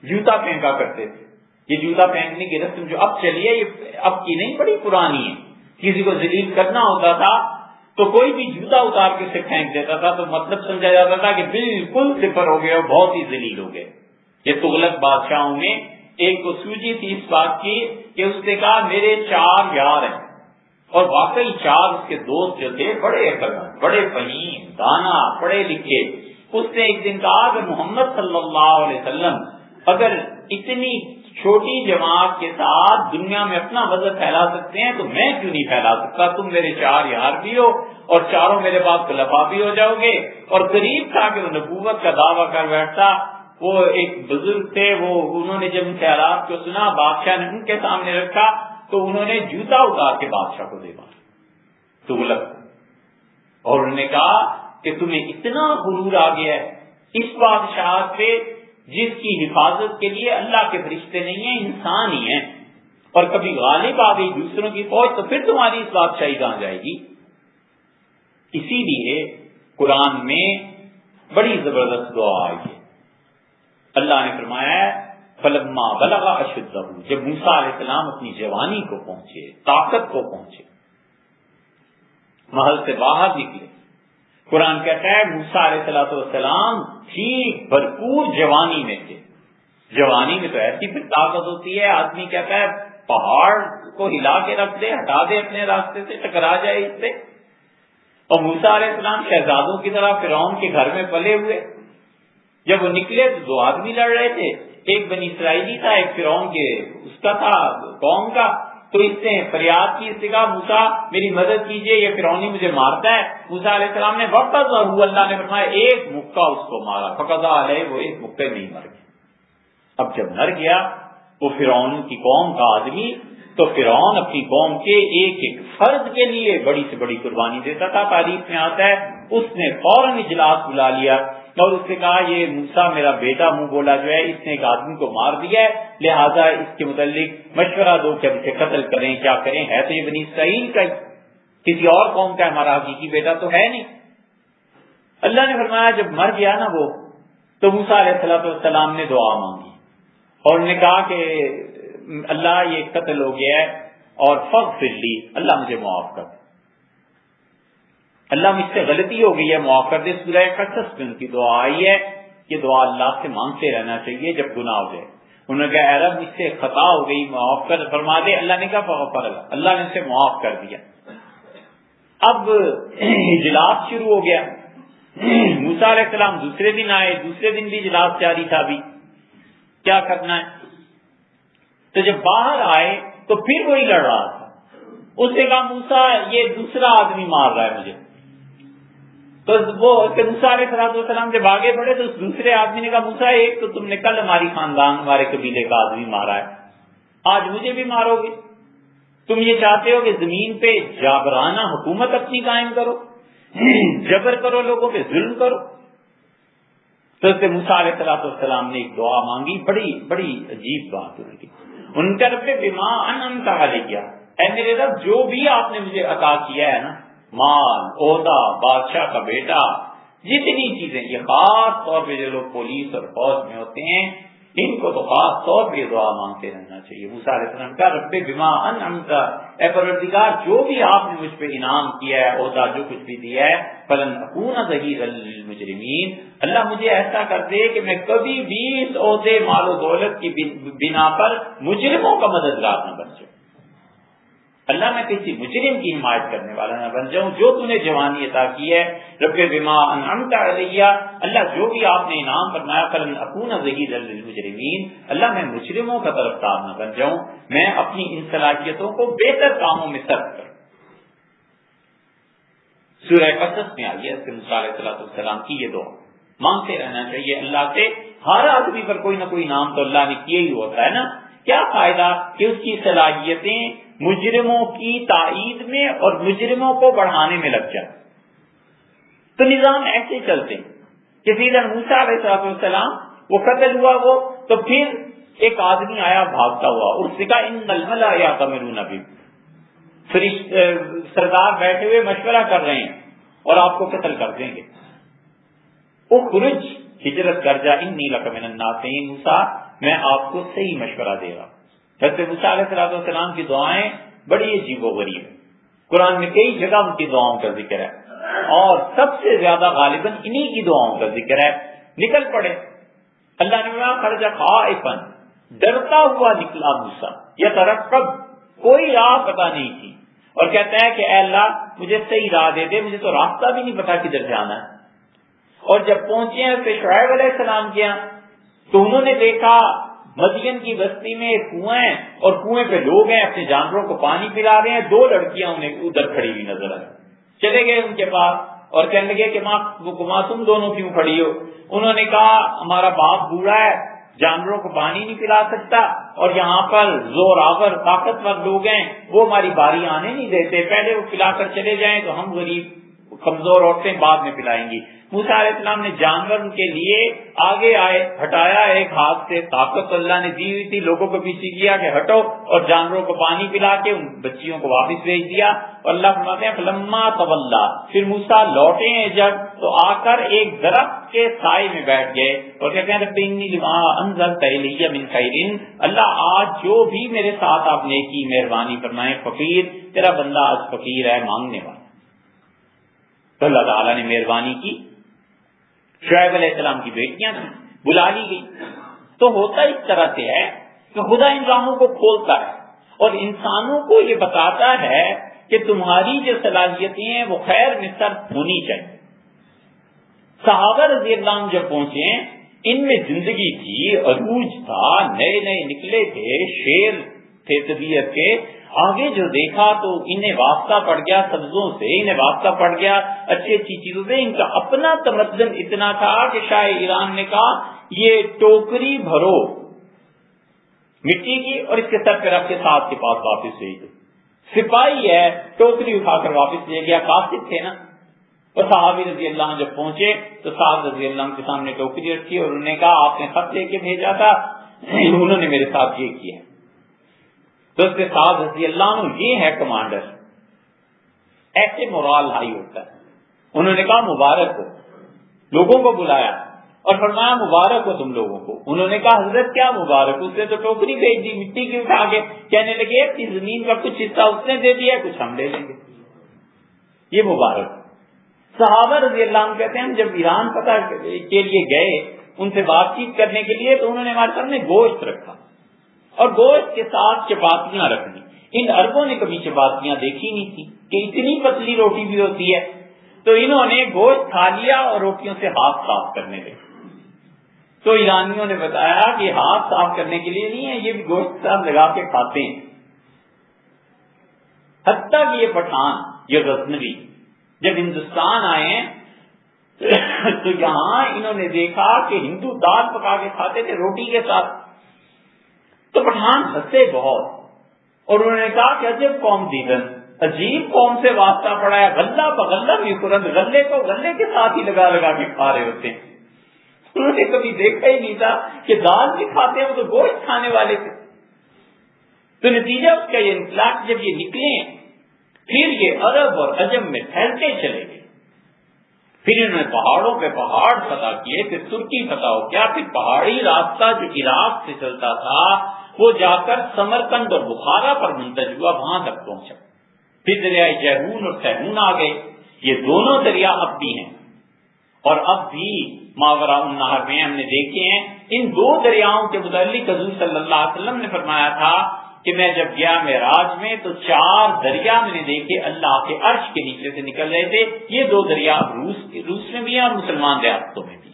جوتا پھینکا کرتے تھے۔ یہ جوتا پھینکنے کی رسم جو اب چلی ہے یہ اب کی نہیں، بڑی پرانی ہے۔ کسی کو ذلیل کرنا ہوتا تھا تو کوئی بھی جوتا اتار کے اسے پھینک دیتا تھا تو مطلب سمجھا جاتا تھا کہ بالکل صفر ہو گئے اور بہت ہی ذلیل ہو گئے۔ یہ تغلق بادشاہوں میں ایک کو سوجی تھی اس بات کی کہ اس نے کہا میرے 4 یار ہیں، اور واقعی 4 اس کے دوست جو تھے بڑے بڑے فہیم دانا پڑھے لکھے۔ اس نے ایک دن کہا کہ محمد صلی اللہ علیہ وسلم اگر اتنی چھوٹی جماعت کے ساتھ دنیا میں اپنا وزن پھیلا سکتے ہیں تو میں کیوں نہیں پھیلا سکتا؟ تم میرے 4 یار بھی ہو اور چاروں میرے پاس خلفاء بھی ہو جاؤ گے۔ اور قریب تھا کہ وہ نبوت کا دعویٰ کر بیٹھتا۔ وہ ایک بزرگ تھے، وہ انہوں نے جب ان خیالات کو سنا بادشاہ نے ان کے سامنے رکھا تو انہوں نے جوتا اتار کے بادشاہ کو دے مارا تغلق، اور انہوں نے کہا کہ تمہیں اتنا غرور آ گیا ہے اس بادشاہ پہ جس کی حفاظت کے لیے اللہ کے فرشتے نہیں ہیں، انسان ہی ہیں، اور کبھی غالب آ گئی دوسروں کی فوج تو پھر تمہاری اس بادشاہی کہاں جائے گی؟ اسی لیے قرآن میں بڑی زبردست دعا آئی ہے۔ اللہ نے فرمایا ہے فلما بلغ اشدہ، جب موسیٰ علیہ السلام اپنی جوانی کو پہنچے، طاقت کو پہنچے، محل سے باہر نکلے، قرآن کہتا ہے موسیٰ علیہ السلام ٹھیک بھرپور جوانی میں تھے۔ جوانی میں تو ایسی پھر طاقت ہوتی ہے، آدمی کہتا ہے پہاڑ کو ہلا کے رکھ دے، ہٹا دے اپنے راستے سے، ٹکرا جائے اس سے۔ اور موسیٰ علیہ السلام شہزادوں کی طرح فرعون کے گھر میں پلے ہوئے، جب وہ نکلے تو 2 آدمی لڑ رہے تھے، ایک بنی اسرائیلی تھا، ایک فرعون کے اس کا تھا قوم کا، تو اس نے فریاد کی، اس نے کہا موسیٰ میری مدد کیجئے، یہ فرعونی مجھے مارتا ہے۔ موسیٰ علیہ السلام نے وقت اللہ نے فرمایا ایک مکہ اس کو مارا، فقضا علیہ، وہ ایک مکے میں ہی مر گیا۔ اب جب مر گیا وہ فرعون کی قوم کا آدمی، تو فرعون اپنی قوم کے ایک ایک فرد کے لیے بڑی سے بڑی قربانی دیتا تھا۔ تاریخ میں آتا ہے اس نے فوراً اجلاس بلا لیا اور اس نے کہا یہ موسیٰ میرا بیٹا منہ بولا جو ہے، اس نے ایک آدمی کو مار دیا ہے، لہذا اس کے متعلق مشورہ دو کہ اب اسے قتل کریں، کیا کریں، ہے تو یہ بنی اسرائیل کا ہی، کسی اور قوم کا ہمارا حقیقی بیٹا تو ہے نہیں۔ اللہ نے فرمایا جب مر گیا نا وہ، تو موسیٰ علیہ السلام نے دعا مانگی اور انہوں نے کہا کہ اللہ یہ قتل ہو گیا ہے اور فاغفر لی، اللہ مجھے معاف کر دے، اللہ مجھ سے غلطی ہو گئی ہے معاف کر دے۔ سورہ قصص میں ان کی دعا آئی ہے، یہ دعا اللہ سے مانگتے رہنا چاہیے جب گناہ ہو جائے۔ انہوں نے کہا اے رب مجھ سے خطا ہو گئی معاف کر فرما دے، اللہ نے کہا فغفر اللہ، اللہ نے اسے معاف کر دیا۔ اب اجلاس شروع ہو گیا، موسیٰ علیہ السلام دوسرے دن آئے، دوسرے دن بھی اجلاس جاری تھا، بھی کیا کرنا ہے۔ تو جب باہر آئے تو پھر وہی لڑ رہا تھا، اس نے کہا موسیٰ یہ دوسرا آدمی مار رہا ہے مجھے، تو وہ موسیٰ علیہ السلام جب آگے بڑھے تو اس دوسرے آدمی نے کہا موسیٰ ایک تو تم نے کل ہماری خاندان ہمارے قبیلے کا آدمی مارا ہے، آج مجھے بھی مارو گے؟ تم یہ چاہتے ہو کہ زمین پہ جابرانہ حکومت اپنی قائم کرو، جبر کرو، لوگوں پہ ظلم کرو؟ تو موسیٰ علیہ السلام نے ایک دعا مانگی، بڑی بڑی عجیب بات ہوئی، ان کا رب بما انعمت علیہ، اے میرے رب جو بھی آپ نے مجھے عطا کیا ہے نا، مال، عہدہ، بادشاہ کا بیٹا، جتنی چیزیں، یہ خاص طور پہ جو لوگ پولیس اور فوج میں ہوتے ہیں ان کو تو خاص طور پہ دعا مانگتے رہنا چاہیے۔ موسیٰ علیہ السلام کا رب بما انعمت، اے پروردگار جو بھی آپ نے مجھ پہ انعام کیا ہے، عہدہ جو کچھ بھی دیا ہے، فلن اکون ظہیرا للمجرمین، اللہ مجھے ایسا کر دے کہ میں کبھی بھی اس عہدے مال و دولت کی بنا پر مجرموں کا مددگار نہ بن جاؤں، اللہ میں کسی مجرم کی حمایت کرنے والا نہ بن جاؤں۔ جو تو نے جوانی عطا کی ہے رب بما انعمت علیہ، اللہ جو بھی آپ نے انعام فرمایا، فلن اکون ظہیرا للمجرمین، اللہ میں مجرموں کا طرفدار نہ بن جاؤں، میں اپنی ان صلاحیتوں کو بہتر کاموں میں صرف کروں۔ سورہ قصص میں آئی ہے موسیٰ علیہ السلام کی یہ دعا مانگتے رہنا چاہیے اللہ سے۔ ہر آدمی پر کوئی نہ کوئی نام تو اللہ نے کیا ہی ہوتا ہے نا، کیا فائدہ کہ اس کی صلاحیتیں مجرموں کی تائید میں اور مجرموں کو بڑھانے میں لگ جائیں. تو نظام ایسے چلتے کہ سیدنا موسیٰ علیہ السلام وہ قتل ہوا وہ تو پھر ایک آدمی آیا بھاگتا ہوا اور اس نے کہا ان الملأ یأتمرون بکم، سردار بیٹھے ہوئے مشورہ کر رہے ہیں اور آپ کو قتل کر دیں گے. اخرج، ہجرت کر جا، انی لک من الناصحین. موسیٰ میں آپ کو صحیح مشورہ دے رہا ہوں. حضرت موسیٰ علیہ السلام کی دعائیں بڑی عجیب و غریب ہیں. قرآن میں کئی جگہ ان کی دعاؤں کا ذکر ہے اور سب سے زیادہ غالباً انہی کی دعاؤں کا ذکر ہے. نکل پڑے. اللہ نے کہا خرج خائفا، ڈرتا ہوا نکلا موسیٰ. یترقب، کوئی راہ پتہ نہیں تھی اور کہتا ہے کہ اے اللہ مجھے صحیح راہ دے دے، مجھے تو راستہ بھی نہیں پتا کدھر جانا ہے. اور جب پہنچے ہیں تو شعیب علیہ السلام کے یہاں تو انہوں نے دیکھا مدین کی بستی میں کنواں ہیں اور کنویں پہ لوگ ہیں اپنے جانوروں کو پانی پلا رہے ہیں. 2 لڑکیاں انہیں ادھر کھڑی ہوئی نظر آئی. چلے گئے ان کے پاس اور کہنے لگے کہ ماں تم دونوں کیوں کھڑی ہو؟ انہوں نے کہا ہمارا باپ بوڑھا ہے، جانوروں کو پانی نہیں پلا سکتا اور یہاں پر زور آور طاقتور لوگ ہیں، وہ ہماری باری آنے نہیں دیتے، پہلے وہ پلا کر چلے جائیں تو ہم غریب کمزور عورتیں بعد میں پلائیں گی. موسیٰ علیہ السلام نے جانور ان کے لیے آگے آئے، ہٹایا ایک ہاتھ سے، طاقت اللہ نے دی ہوئی تھی، لوگوں کو پیچھے کیا کہ ہٹو اور جانوروں کو پانی پلا کے ان بچیوں کو واپس بھیج دیا. اور اللہ فرماتے ہیں فلما تولا، پھر موسیٰ لوٹے ہیں جب تو آ کر ایک درخت کے سائے میں بیٹھ گئے اور کہتے ہیں رب انی لما انزلت الی من خیر، اللہ آج جو بھی میرے ساتھ آپ نے کی مہربانی فرمائے، فقیر تیرا بندہ آج فقیر ہے، مانگنے والا. تو اللہ تعالیٰ نے مہربانی کی. شعیب علیہ السلام کی بیٹیاں تھیں، بلا لی گئی. تو ہوتا اس طرح سے ہے کہ خدا ان راہوں کو کھولتا ہے اور انسانوں کو یہ بتاتا ہے کہ تمہاری جو صلاحیتیں ہیں وہ خیر میں صرف ہونی چاہیے. صحابہ رضی اللہ عنہ جب پہنچے ان میں زندگی تھی، عروج تھا، نئے نئے نکلے تھے، شیر تھے طبیعت کے. آگے جو دیکھا تو انہیں واسطہ پڑ گیا سبزوں سے، انہیں واسطہ پڑ گیا اچھی اچھی چیزوں سے. ان کا اپنا تمدن اتنا تھا کہ شاہ ایران نے کہا یہ ٹوکری بھرو مٹی کی اور اس کے سر پہ رکھ کے ساتھ کے پاس واپس بھیج دو. سپاہی ہے، ٹوکری اٹھا کر واپس لے گیا. قاصد تھے نا. اور صحابی رضی اللہ عنہ جب پہنچے تو صاحب رضی اللہ عنہ کے سامنے ٹوکری رکھی اور انہوں نے کہا آپ نے خط لے کے بھیجا تھا، انہوں نے میرے ساتھ یہ کیا. تو اس کے ساتھ رضی اللہ عنہ یہ ہے کمانڈر، ایسے مورال ہائی ہوتا ہے. انہوں نے کہا مبارک ہو، لوگوں کو بلایا اور فرمایا مبارک ہو تم لوگوں کو. انہوں نے کہا حضرت کیا مبارک، اس نے تو ٹوکری بھیج دی مٹی کی اٹھا کے. کہنے لگے کہ زمین کا کچھ حصہ اس نے دے دیا، کچھ ہم لے لیں گے، یہ مبارک. صحابہ رضی اللہ عنہ کہتے ہیں ہم جب ایران فتح کے لیے گئے ان سے بات چیت کرنے کے لیے تو انہوں نے ہمارے سامنے گوشت رکھا اور گوشت کے ساتھ چپاتیاں رکھنی. ان عربوں نے کبھی چپاتیاں دیکھی نہیں تھی کہ اتنی پتلی روٹی بھی ہوتی ہے. تو انہوں نے گوشت کھا لیا اور روٹیوں سے ہاتھ صاف کرنے لگے. تو ایرانیوں نے بتایا کہ ہاتھ صاف کرنے کے لیے نہیں ہے، یہ بھی گوشت صاف لگا کے کھاتے ہیں. حتیٰ کہ یہ پٹھان یہ غزنوی جب ہندوستان آئے ہیں تو یہاں انہوں نے دیکھا کہ ہندو دال پکا کے کھاتے تھے روٹی کے ساتھ. تو پٹھان ہنسے بہت اور انہوں نے کہا کہ عجب قوم دیدن، عجیب قوم سے واسطہ پڑا ہے، غلہ بغلہ بھی ترنت غلے کو غلے کے ساتھ ہی لگا لگا کے کھا رہے ہوتے ہیں. انہوں نے کبھی دیکھا ہی نہیں تھا کہ دال بھی کھاتے ہیں، وہ تو گوشت کھانے والے تھے. تو نتیجہ اس کا یہ نکلا کہ جب یہ نکلے پھر یہ عرب اور عجم میں پھیلتے چلے گئے. پھر انہوں نے پہاڑوں پہ پہاڑ فتح کیے، پھر ترکی فتح ہو گیا، پھر پہاڑی راستہ جو عراق سے چلتا تھا وہ جا کر سمرقند اور بخارا پر منتج ہوا، وہاں تک پہنچا. پھر دریائے جہون اور سہون آ گئے. یہ دونوں دریا اب بھی ہیں اور اب بھی ماوراء النہر میں ہم نے دیکھے ہیں. ان 2 دریاؤں کے متعلق حضور صلی اللہ علیہ وسلم نے فرمایا تھا کہ میں جب گیا معراج میں تو 4 دریا میں نے دیکھے اللہ کے عرش کے نیچے سے نکل رہے تھے. یہ 2 دریا روس میں بھی ہیں اور مسلمان ریاستوں میں بھی.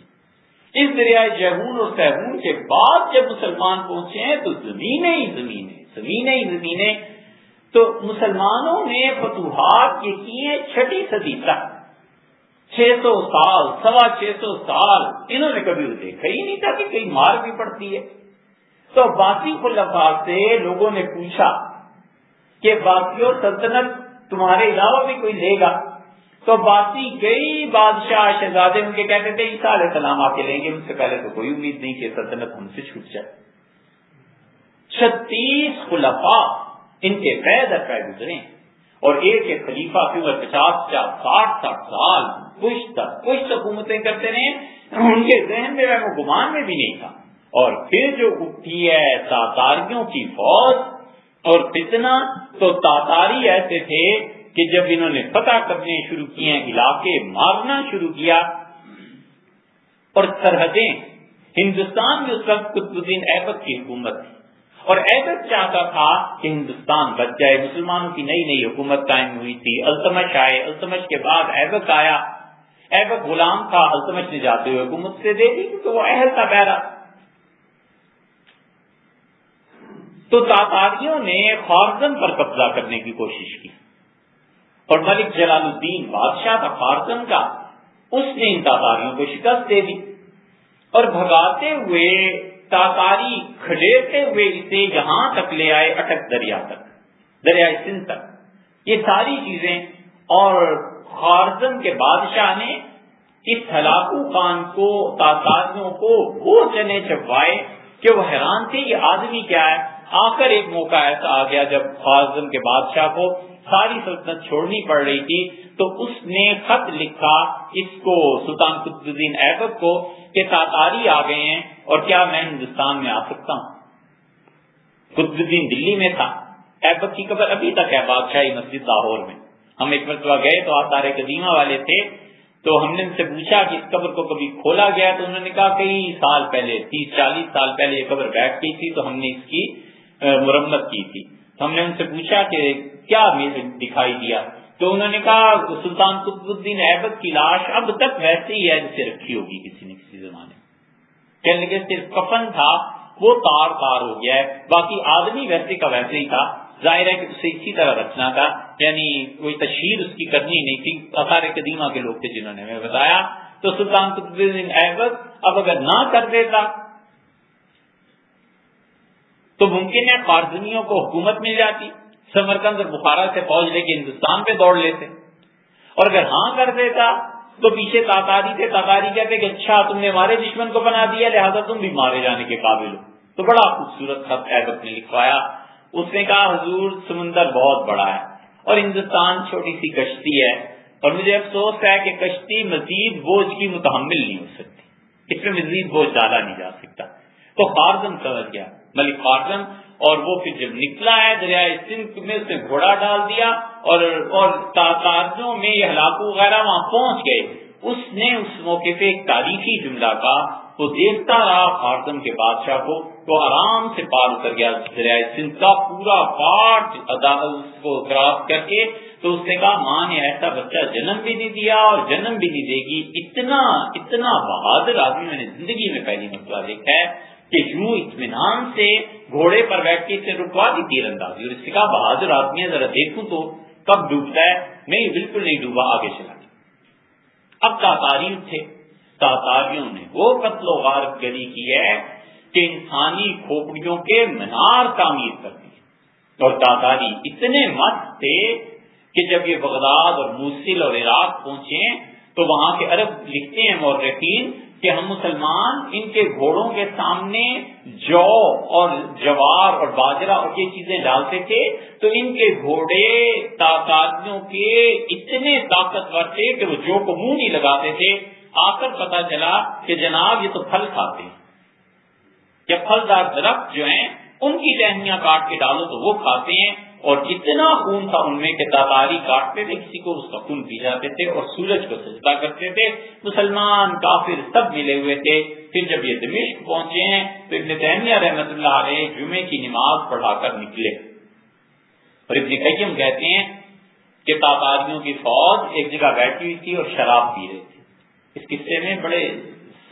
اس دریائے جہون اور سہون کے بعد جب مسلمان پہنچے ہیں تو زمینیں ہی زمینیں. تو مسلمانوں نے فتوحات یہ کی ہیں 6 صدی تک، 600 سال 650 سال. انہوں نے کبھی دیکھا ہی نہیں تھا کہ کہیں مار بھی پڑتی ہے. تو عباسی خلفاء سے لوگوں نے پوچھا کہ عباسیوں سلطنت تمہارے علاوہ بھی کوئی لے گا؟ تو عباسی کئی بادشاہ شہزادے ان کے کہتے تھے عیسیٰ علیہ السلام آ کے لیں گے، ان سے پہلے تو کوئی امید نہیں کہ سلطنت ہم سے چھوٹ جائے۔ 36 خلفاء ان کے پے در پے گزرے، اور ایک ایک خلیفہ کی عمر 50 60 سال کچھ حکومتیں کرتے رہے، ان کے ذہن میں وہ گمان میں بھی نہیں تھا۔ اور پھر جو اٹھی ہے تاتاریوں کی فوج اور فتنہ، تو تاتاری ایسے تھے کہ جب انہوں نے فتح کرنے شروع کیے، علاقے مارنا شروع کیا، اور سرحدیں، ہندوستان میں اس وقت قطب الدین ایبک کی حکومت تھی، اور ایبک چاہتا تھا کہ ہندوستان بچ جائے، مسلمانوں کی نئی نئی حکومت قائم ہوئی تھی، التمش آئے، التمش کے بعد ایبک آیا، ایبک غلام تھا، التمش نے جاتے ہوئے حکومت سے دے دی کیونکہ وہ اہل تھا بہرا۔ تو تاتاریوں نے خوارزم پر قبضہ کرنے کی کوشش کی، اور ملک جلال الدین بادشاہ تھا خوارزم کا، اس نے ان تاتاریوں کو شکست دے دی، اور بھگاتے ہوئے تاتاری کھڑیرتے ہوئے اسے یہاں تک لے آئے، اٹک دریا تک، دریائے سندھ تک، یہ ساری چیزیں۔ اور خوارزم کے بادشاہ نے اس ہلاکو خان کو، تاتاریوں کو وہ چنے چبوائے کہ وہ حیران تھے یہ آدمی کیا ہے۔ آخر ایک موقع ایسا آ گیا جب خوارزم کے بادشاہ کو ساری سلطنت چھوڑنی پڑ رہی تھی، تو اس نے خط لکھا اس کو سلطان قطب الدین ایبک کو کہ تاتاری آ گئے ہیں اور کیا میں ہندوستان میں آ سکتا ہوں۔ قطب الدین دلی میں تھا، ایبک کی قبر ابھی تک ہے بادشاہی مسجد لاہور میں۔ ہم ایک مرتبہ گئے تو آثار قدیمہ والے تھے، تو ہم نے ان سے پوچھا کہ اس قبر کو کبھی کھولا گیا؟ تو انہوں نے کہا کئی سال پہلے، 30-40 سال پہلے یہ قبر بیٹھ گئی تھی تو ہم نے اس کی مرمت کی تھی۔ ہم نے ان سے پوچھا کہ کیا دکھائی دیا؟ تو انہوں نے کہا سلطان قطب الدین ایبک کی لاش اب تک ویسے ہی ہے جسے رکھی ہوگی کسی نے کسی زمانے میں، کہنے لگے صرف کفن تھا وہ تار ہو گیا ہے، باقی آدمی ویسے کا ویسے ہی تھا۔ ظاہر ہے کہ اسے اسی طرح رکھنا تھا، یعنی کوئی تشہیر اس کی کرنی نہیں تھی۔ آثار قدیمہ کے لوگ تھے جنہوں نے ہمیں بتایا۔ تو سلطان قطب الدین ایبک اب اگر نہ کر دیتا تو ممکن ہے خوارزمیوں کو حکومت مل جاتی، سمرقند اور بخارا سے فوج لے کے ہندوستان پہ دوڑ لیتے، اور اگر ہاں کر دیتا تو پیچھے تاتاری تھے، تاتاری کہتے کہ اچھا تم نے ہمارے دشمن کو بنا دیا لہذا تم بھی مارے جانے کے قابل ہو۔ تو بڑا خوبصورت خط ایبک نے لکھوایا، اس نے کہا حضور سمندر بہت بڑا ہے اور ہندوستان چھوٹی سی کشتی ہے، اور مجھے افسوس ہے کہ کشتی مزید بوجھ کی متحمل نہیں ہو سکتی، اس میں مزید بوجھ ڈالا نہیں جا سکتا۔ تو خوارزم سمجھ گیا، ملک خوارزم، اور وہ پھر جب نکلا ہے دریائے سندھ میں اس نے گھوڑا ڈال دیا، اور تاتاریوں میں یہ ہلاکو وغیرہ وہاں پہنچ گئے۔ اس نے اس موقع پہ ایک تاریخی جملہ کہا، تو دیکھتا رہا خوارزم کے بادشاہ کو، تو آرام سے پار اتر گیا دریائے سندھ کا پورا پارٹ اس کو کراس کر کے۔ تو اس نے کہا ماں نے ایسا بچہ جنم بھی نہیں دیا اور جنم بھی نہیں دے گی، اتنا بہادر آدمی میں نے زندگی میں پہلی مرتبہ دیکھا ہے کہ یوں اطمینان سے گھوڑے پر بیٹھ کے اسے رکوا دی تیر اندازی، اور اس نے کہا بہادر آدمی ہے، ذرا دیکھوں تو کب ڈوبتا ہے۔ نہیں بالکل نہیں ڈوبا، آگے چلا گیا۔ اب تاتاری تھے، تاتاریوں نے وہ قتل و غارت گری کی ہے کہ انسانی کھوپڑیوں کے مینار تعمیر کر دیے، اور تاتاری اتنے مست تھے کہ جب یہ بغداد اور موصل اور عراق پہنچے تو وہاں کے عرب لکھتے ہیں مورخین کہ ہم مسلمان ان کے گھوڑوں کے سامنے جو اور جوار اور باجرہ اور یہ چیزیں ڈالتے تھے تو ان کے گھوڑے تاتاریوں کے اتنے طاقتور تھے کہ وہ جو کو منہ نہیں لگاتے تھے۔ آ کر پتا چلا کہ جناب یہ تو پھل کھاتے ہیں، یا پھلدار درخت جو ہیں ان کی ٹہنیاں کاٹ کے ڈالو تو وہ کھاتے ہیں، اور اتنا خون تھا ان میں کہ تاتاری کاٹتے تھے کسی کو، اس کا خون پی جاتے تھے اور سورج کو سجدہ کرتے تھے۔ مسلمان کافر سب ملے ہوئے تھے۔ پھر جب یہ دمشق پہنچے ہیں تو ابن تیمیہ رحمۃ اللہ علیہ جمعے کی نماز پڑھا کر نکلے، اور ابن قیم کہتے ہیں کہ تاتاریوں کی فوج ایک جگہ بیٹھی ہوئی تھی اور شراب پی رہے تھے۔ اس قصے میں بڑے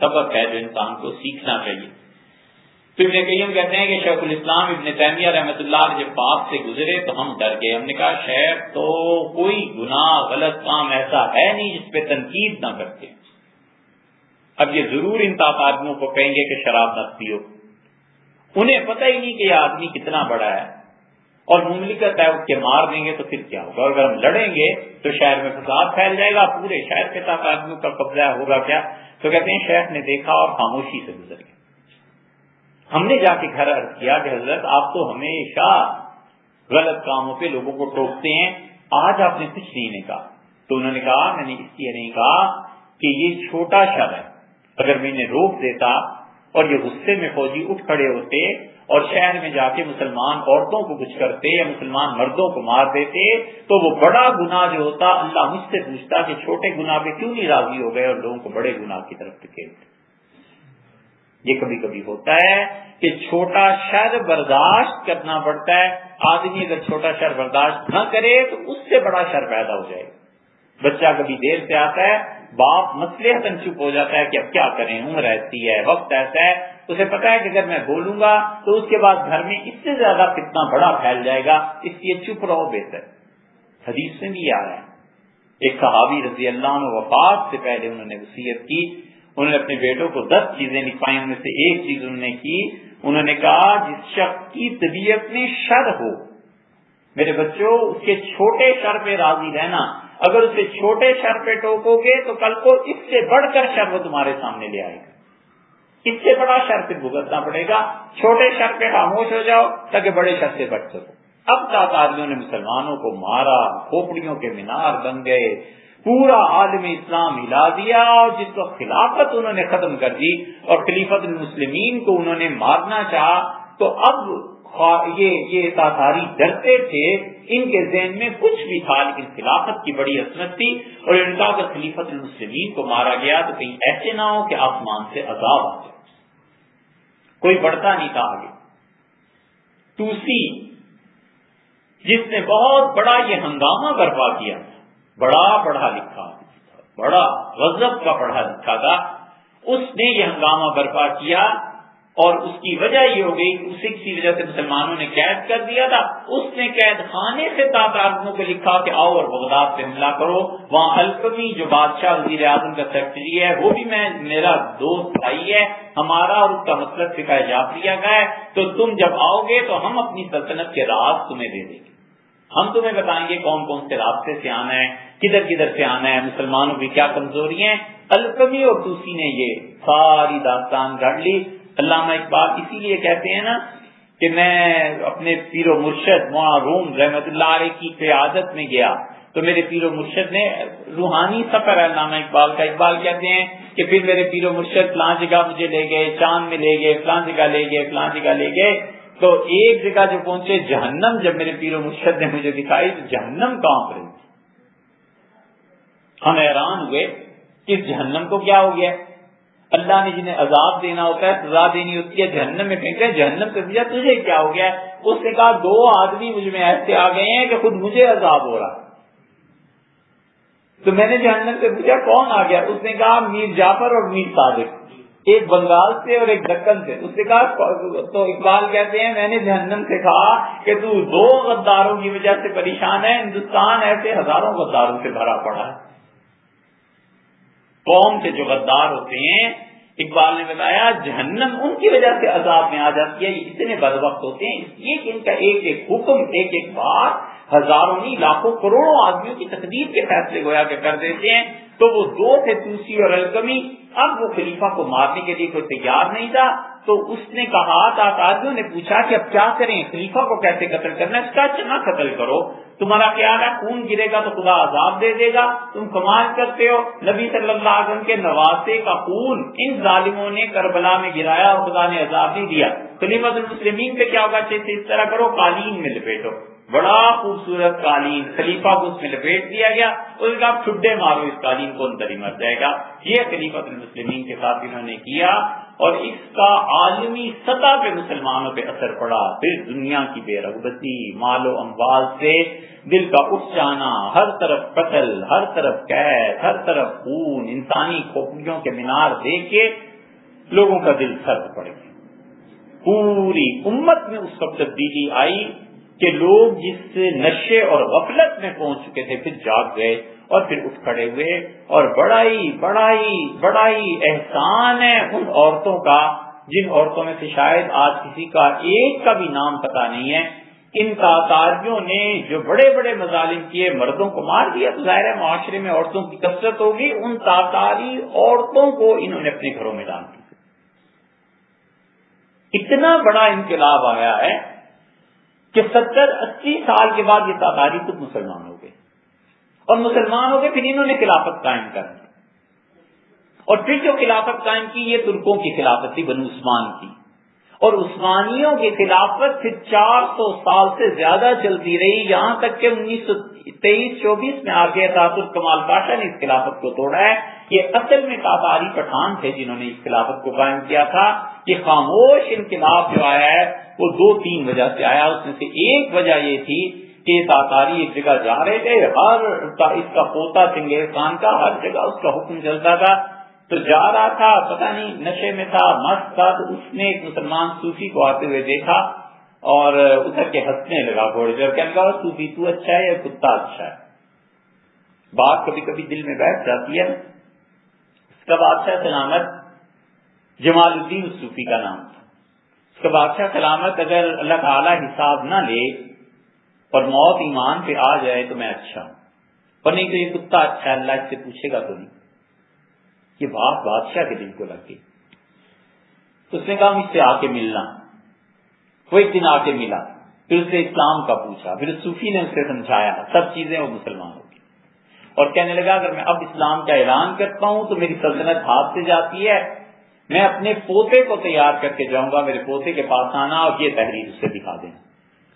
سبق ہے جو انسان کو سیکھنا چاہیے۔ تو ابن قیم کہتے ہیں کہ شیخ الاسلام ابن تیمیہ رحمۃ اللہ علیہ جب پاس سے گزرے تو ہم ڈر گئے، ہم نے کہا شیخ تو کوئی گناہ غلط کام ایسا ہے نہیں جس پہ تنقید نہ کرتے، اب یہ ضرور ان تاتاریوں کو کہیں گے کہ شراب نہ پیو، انہیں پتہ ہی نہیں کہ یہ آدمی کتنا بڑا ہے، اور مملکت ہے اس کے مار دیں گے تو پھر کیا ہوگا، اگر ہم لڑیں گے تو شہر میں فساد پھیل جائے گا، پورے شہر کے ساتھ آدمیوں کا قبضہ ہوگا کیا؟ تو کہتے ہیں شیخ نے دیکھا اور خاموشی سے گزر گیا۔ ہم نے جا کے گھر عرض کیا کہ حضرت آپ تو ہمیشہ غلط کاموں پہ لوگوں کو ٹوکتے ہیں، آج آپ نے کچھ نہیں کہا۔ تو انہوں نے کہا میں نے اس لیے نہیں کہا کہ یہ چھوٹا شر ہے، اگر میں نے روک دیتا اور یہ غصے میں فوجی اٹھ کھڑے ہوتے اور شہر میں جا کے مسلمان عورتوں کو کچھ کرتے یا مسلمان مردوں کو مار دیتے تو وہ بڑا گناہ جو ہوتا اللہ مجھ سے پوچھتا کہ چھوٹے گناہ پہ کیوں نہیں راضی ہو گئے اور لوگوں کو بڑے گناہ کی طرف دھکیلتے۔ یہ کبھی کبھی ہوتا ہے کہ چھوٹا شر برداشت کرنا پڑتا ہے، آدمی اگر چھوٹا شر برداشت نہ کرے تو اس سے بڑا شر پیدا ہو جائے گا۔ بچہ کبھی دیر سے آتا ہے، باپ مصلحتاً چپ ہو جاتا ہے کہ اب کیا کریں، عمر ایسی ہے، وقت ایسا ہے، اسے پتا ہے کہ اگر میں بولوں گا تو اس کے بعد گھر میں اس سے زیادہ فتنہ بڑا پھیل جائے گا، اس لیے چپ رہو بہتر۔ حدیث میں بھی آ رہا ہے، ایک صحابی رضی اللہ عنہ وفات سے پہلے انہوں نے وصیت کی، انہوں نے اپنے بیٹوں کو 10 چیزیں لکھوائی، ان میں سے ایک چیز انہوں نے کی، انہوں نے کہا جس شخص کی طبیعت میں شر ہو، میرے بچوں اس کے چھوٹے شر پہ راضی رہنا، اگر اسے چھوٹے شر پہ ٹوکو گے تو کل کو اس سے بڑھ کر شر وہ تمہارے سامنے لے آئے گا، اس سے بڑا شر پہ بھگتنا پڑے گا، چھوٹے شر پہ خاموش ہو جاؤ تاکہ بڑے شر سے بچ سکو۔ اب تک آدمیوں نے مسلمانوں کو مارا، کھوپڑیوں کے مینار بن گئے، پورا عالم اسلام ہلا دیا، اور جس کو خلافت انہوں نے ختم کر دی اور خلیفۃ المسلمین کو انہوں نے مارنا چاہا، تو اب یہ تاتاری ڈرتے تھے، ان کے ذہن میں کچھ بھی تھا لیکن خلافت کی بڑی عظمت تھی، اور ان کا اگر خلیفۃ المسلمین کو مارا گیا تو کہیں ایسے نہ ہو کہ آسمان سے عذاب آ جائے۔ کوئی بڑھتا نہیں تھا آگے۔ توسی جس نے بہت بڑا یہ ہنگامہ برپا کیا، بڑا پڑھا لکھا، بڑا غضب کا پڑھا لکھا تھا، اس نے یہ ہنگامہ برپا کیا، اور اس کی وجہ یہ ہو گئی کہ اسے کسی وجہ سے مسلمانوں نے قید کر دیا تھا، اس نے قید خانے سے تاتاروں کو لکھا کہ آؤ اور بغداد پہ حملہ کرو، وہاں القمی جو بادشاہ وزیر اعظم کا سیکرٹری ہے وہ بھی میرا دوست بھائی ہے، ہمارا اور اس کا مطلب فقہ جعفریہ کا ہے، تو تم جب آؤ گے تو ہم اپنی سلطنت کے راز تمہیں دے دیں گے، ہم تمہیں بتائیں گے کون کون سے راستے سے آنا ہے، کدھر کدھر سے آنا ہے، مسلمانوں کی کیا کمزوری ہیں۔ القمی اور توسی نے یہ ساری داستان گھڑ لی۔ علامہ اقبال اسی لیے کہتے ہیں نا کہ میں اپنے پیر و مرشد مولانا روم رحمت اللہ علیہ کی قیادت میں گیا تو میرے پیر و مرشد نے روحانی سفر ہے علامہ اقبال کا، اقبال کہتے ہیں کہ پھر میرے پیر و مرشد فلاں جگہ مجھے لے گئے، چاند میں لے گئے، فلاں جگہ لے گئے، فلاں جگہ لے گئے، تو ایک جگہ جو پہنچے جہنم، جب میرے پیر و مرشد نے مجھے دکھائی تو جہنم کہاں پر ہے، ہم حیران ہوئے کہ جہنم کو کیا ہو گیا، اللہ نے جنہیں عذاب دینا ہوتا ہے، سزا دینی ہوتی ہے، جہنم میں پھینکا، جہنم سے پوچھا تجھے کیا ہو گیا، اس نے کہا 2 آدمی مجھ میں ایسے آ گئے ہیں کہ خود مجھے عذاب ہو رہا۔ تو میں نے جہنم سے پوچھا کون آ گیا، اس نے کہا میر جعفر اور میر صادق، ایک بنگال سے اور ایک دکن سے۔ اس نے کہا تو اقبال کہتے ہیں میں نے جہنم سے کہا کہ تو 2 غداروں کی وجہ سے پریشان ہے، ہندوستان ایسے ہزاروں غداروں سے بھرا پڑا ہے، قوم کے جو غدار ہوتے ہیں، اقبال نے بتایا جہنم ان کی وجہ سے عذاب میں آ جاتی ہے، یہ اتنے بدبخت ہوتے ہیں اس لیے کہ ان کا ایک ایک حکم، ایک ایک بات ہزاروں نہیں لاکھوں کروڑوں آدمیوں کی تقدیر کے فیصلے گویا کہ کر دیتے ہیں۔ تو وہ 2 تھے توسی اور القمی، اب وہ خلیفہ کو مارنے کے لیے کوئی تیار نہیں تھا، تو اس نے کہا تاتاریوں نے پوچھا کہ اب کیا کریں، خلیفہ کو کیسے قتل کرنا ہے، اس کا نہ قتل کرو، تمہارا خیال ہے خون گرے گا تو خدا عذاب دے دے گا، تم کمال کرتے ہو، نبی صلی اللہ علیہ وسلم کے نواسے کا خون ان ظالموں نے کربلا میں گرایا اور خدا نے عذاب نہیں دیا، خلیفۃ المسلمین پہ کیا ہوگا، جیسے اس طرح کرو قالین میں لپیٹو، بڑا خوبصورت قالین خلیفہ کو اس میں لپیٹ دیا گیا، اس کا ٹھڈے مارو اس قالین کو اندر ہی مر جائے گا۔ یہ خلیفۃ المسلمین کے ساتھ انہوں نے کیا، اور اس کا عالمی سطح پہ مسلمانوں پہ اثر پڑا، پھر دنیا کی بے رغبتی، مال و اموال سے دل کا اٹھ جانا، ہر طرف قتل، ہر طرف قید، ہر طرف خون، انسانی کھوپڑیوں کے مینار دیکھ کے لوگوں کا دل سرد پڑ گیا۔ پوری امت میں اس وقت تبدیلی آئی کہ لوگ جس نشے اور غفلت میں پہنچ چکے تھے پھر جاگ گئے اور پھر اٹھ کھڑے ہوئے، اور بڑا ہی احسان ہے ان عورتوں کا جن عورتوں میں سے شاید آج کسی کا ایک کا بھی نام پتہ نہیں ہے، ان تاتاریوں نے جو بڑے بڑے مظالم کیے، مردوں کو مار دیا، تو ظاہر ہے معاشرے میں عورتوں کی کثرت ہوگی، ان تاتاری عورتوں کو انہوں نے اپنے گھروں میں ڈال دیا۔ اتنا بڑا انقلاب آیا ہے کہ 70-80 سال کے بعد یہ تاتاری خود مسلمان ہو گئے، اور مسلمان ہو گئے پھر انہوں نے خلافت قائم کر دی، اور پھر جو خلافت قائم کی یہ ترکوں کی خلافت تھی، بنو عثمان کی، اور عثمانیوں کی خلافت پھر 400 سال سے زیادہ چلتی رہی، یہاں تک کہ 1923-24 میں آ کے تاتر کمال پاشا نے اس خلافت کو توڑا ہے۔ یہ اصل میں تاتاری پٹھان تھے جنہوں نے اس خلافت کو قائم کیا تھا۔ یہ خاموش انقلاب جو آیا ہے وہ 2-3 وجہ سے آیا، اس میں سے ایک وجہ یہ تھی کہ تاتاری ایک جگہ جا رہے تھے، ہر اس کا پوتا چنگیز خان کا ہر جگہ اس کا حکم چلتا تھا، تو جا رہا تھا، پتہ نہیں نشے میں تھا، مست تھا، تو اس نے ایک مسلمان صوفی کو آتے ہوئے دیکھا اور ادھر کے ہنسنے لگا تھوڑی دیر، کہنے لگا صوفی تو اچھا ہے یا کتا اچھا ہے؟ بات کبھی کبھی دل میں بیٹھ جاتی ہے۔ اس کا بادشاہ سلامت جمال الدین صوفی کا نام تھا۔ اس کا بادشاہ سلامت اگر اللہ تعالیٰ حساب نہ لے اور موت ایمان پہ آ جائے تو میں اچھا ہوں، اور نہیں تو یہ کتا اچھا ہے، اللہ اس سے پوچھے گا تو نہیں۔ یہ بات بادشاہ کے دل کو لگ گئی، تو اس نے کہا مجھ سے آ کے ملنا۔ وہ ایک دن آ کے ملا، پھر اس سے اسلام کا پوچھا، پھر صوفی نے اسے سمجھایا، سب چیزیں وہ مسلمان ہو گئی، اور کہنے لگا اگر میں اب اسلام کا اعلان کرتا ہوں تو میری سلطنت ہاتھ سے جاتی ہے، میں اپنے پوتے کو تیار کر کے جاؤں گا، میرے پوتے کے پاس آنا اور یہ تحریر اسے دکھا دینا۔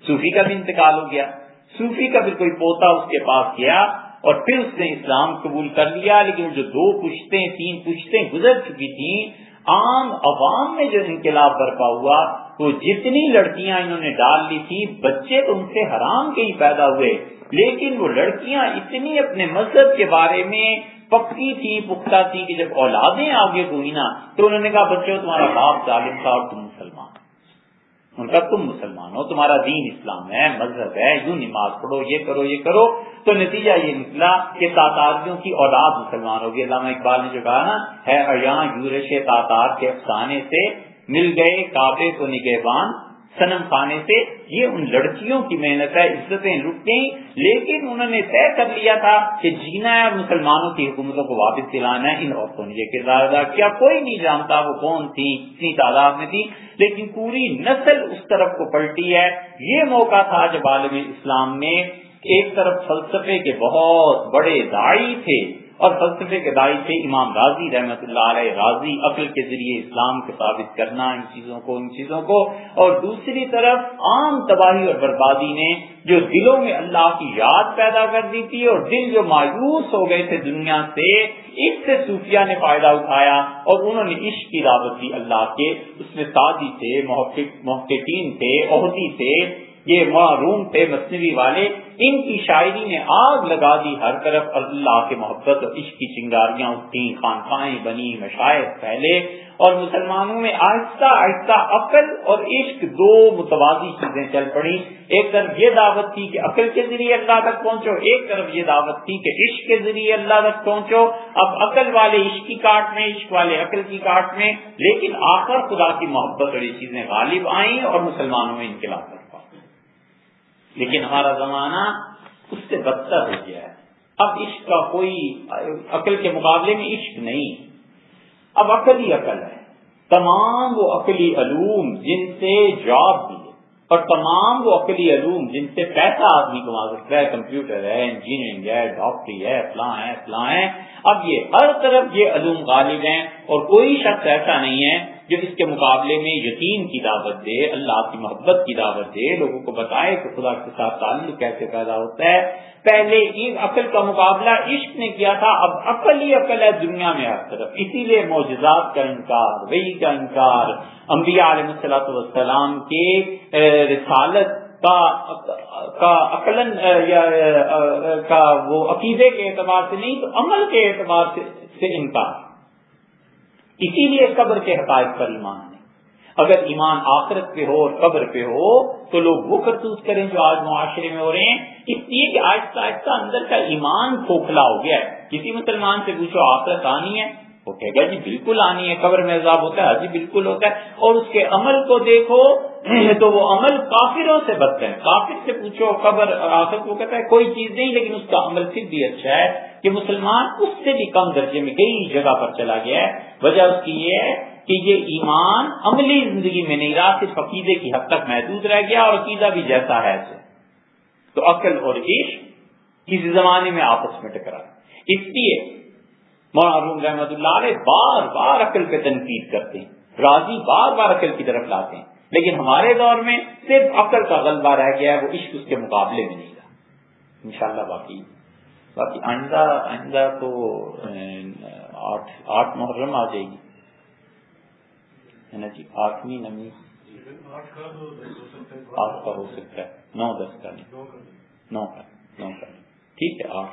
صوفی کا بھی انتقال ہو گیا، صوفی کا پھر کوئی پوتا اس کے پاس گیا اور پھر اس نے اسلام قبول کر لیا، لیکن جو 2 پشتیں 3 پشتیں گزر چکی تھیں، عام عوام میں جو انقلاب برپا ہوا، وہ جتنی لڑکیاں انہوں نے ڈال لی تھی، بچے تو ان سے حرام کے ہی پیدا ہوئے، لیکن وہ لڑکیاں اتنی اپنے مذہب کے بارے میں پکی تھی، پختہ تھی کہ جب اولادیں آگے ہوئی نا تو انہوں نے کہا بچوں تمہارا باپ ظالم تھا اور تم مسلمان، ان کا تم مسلمان ہو، تمہارا دین اسلام ہے، مذہب ہے، یوں نماز پڑھو، یہ کرو یہ کرو، تو نتیجہ یہ نکلا کہ تاتاریوں کی اولاد مسلمان ہوگی۔ علامہ اقبال نے جو کہا نا، ہے یہاں یورش تاتار کے افسانے سے مل گئے کعبے کو نگہبان صنم خانے سے، یہ ان لڑکیوں کی محنت ہے، عزتیں لٹ گئیں، لیکن انہوں نے طے کر لیا تھا کہ جینا ہے اور مسلمانوں کی حکومتوں کو واپس دلانا ہے۔ ان عورتوں نے یہ کردار ادا کیا، کوئی نہیں جانتا وہ کون تھی، اتنی تعداد میں تھی، لیکن پوری نسل اس طرف کو پلٹی ہے۔ یہ موقع تھا جب عالم اسلام میں ایک طرف فلسفے کے بہت بڑے داعی تھے، اور فلسفے کے داعی تھے امام راضی رحمۃ اللہ علیہ، راضی عقل کے ذریعے اسلام کو ثابت کرنا، ان چیزوں کو، اور دوسری طرف عام تباہی اور بربادی نے جو دلوں میں اللہ کی یاد پیدا کر دی تھی، اور دل جو مایوس ہو گئے تھے دنیا سے، اس سے صوفیہ نے فائدہ اٹھایا اور انہوں نے عشق کی دعوت دی اللہ کے۔ اس میں سعدی تھے، محققین تھے، احدی تھے، یہ معروم تھے، مثنوی والے، ان کی شاعری نے آگ لگا دی ہر طرف، اللہ کے محبت اور عشق کی چنگاریاں اٹھیں، خانقاہیں بنی، مشائخ پھیلے، اور مسلمانوں میں آہستہ آہستہ عقل اور عشق 2 متوازی چیزیں چل پڑی۔ ایک طرف یہ دعوت تھی کہ عقل کے ذریعے اللہ تک پہنچو، ایک طرف یہ دعوت تھی کہ عشق کے ذریعے اللہ تک پہنچو۔ اب عقل والے عشق کی کاٹ میں، عشق والے عقل کی کاٹ میں، لیکن آخر خدا کی محبت اور یہ چیزیں غالب آئیں اور مسلمانوں میں انقلاب برپا۔ لیکن ہمارا زمانہ اس سے بدتر ہو گیا ہے۔ اب عشق کا کوئی، عقل کے مقابلے میں عشق نہیں، اب عقل ہی عقل ہے۔ تمام وہ عقلی علوم جن سے جاب ملے، اور تمام وہ عقلی علوم جن سے پیسہ آدمی کما سکتا ہے، کمپیوٹر ہے، انجینئرنگ ہے، ڈاکٹری ہے، فلاں ہے، اب یہ ہر طرف یہ علوم غالب ہیں، اور کوئی شخص ایسا نہیں ہے جو اس کے مقابلے میں یقین کی دعوت دے، اللہ کی محبت کی دعوت دے، لوگوں کو بتائے کہ خدا کے ساتھ تعلق کیسے پیدا ہوتا ہے۔ پہلے عقل کا مقابلہ عشق نے کیا تھا، اب عقل ہی عقل ہے دنیا میں ہر طرف۔ اسی لیے معجزات کا انکار، وحی کا انکار، انبیاء علیہ الصلوۃ والسلام کے رسالت کا عقلاً کا وہ عقیدے کے اعتبار سے نہیں تو عمل کے اعتبار سے انکار۔ اسی لیے قبر کے حقائق پر ایمان نہیں۔ اگر ایمان آخرت پہ ہو اور قبر پہ ہو تو لوگ وہ کرتوت کریں جو آج معاشرے میں ہو رہے ہیں، اس لیے کہ آہستہ آہستہ اندر کا ایمان کھوکھلا ہو گیا ہے۔ کسی مسلمان سے پوچھو آخرت آنی ہے، وہ کہے گا جی بالکل آنی ہے، قبر میں عذاب ہوتا ہے، جی بالکل ہوتا ہے، اور اس کے عمل کو دیکھو تو وہ عمل کافروں سے بدتر ہے. کافر سے پوچھو قبر آخرت، وہ کہتا ہے کوئی چیز نہیں، لیکن اس کا عمل پھر بھی اچھا ہے کہ مسلمان اس سے بھی کم درجے میں کئی جگہ پر چلا گیا ہے. وجہ اس کی یہ ہے کہ یہ ایمان عملی زندگی میں نہیں رہا، صرف عقیدے کی حد تک محدود رہ گیا، اور عقیدہ بھی جیسا ہے ایسے. تو عقل اور عشق کسی زمانے میں آپس میں ٹکرا. اس لیے مولانا روم رحمۃ اللہ علیہ بار بار عقل پہ تنقید کرتے ہیں، راضی بار بار عقل کی طرف لاتے ہیں، لیکن ہمارے دور میں صرف عقل کا غلبہ رہ گیا ہے، وہ عشق اس کے مقابلے میں نہیں رہا. انشاءاللہ باقی آئندہ تو 8 محرم آ جائے گی ہے نا جی، 8ویں 9ویں 8 کا ہو سکتا ہے، 9 10 کا نہیں، 9 کا ٹھیک ہے. 8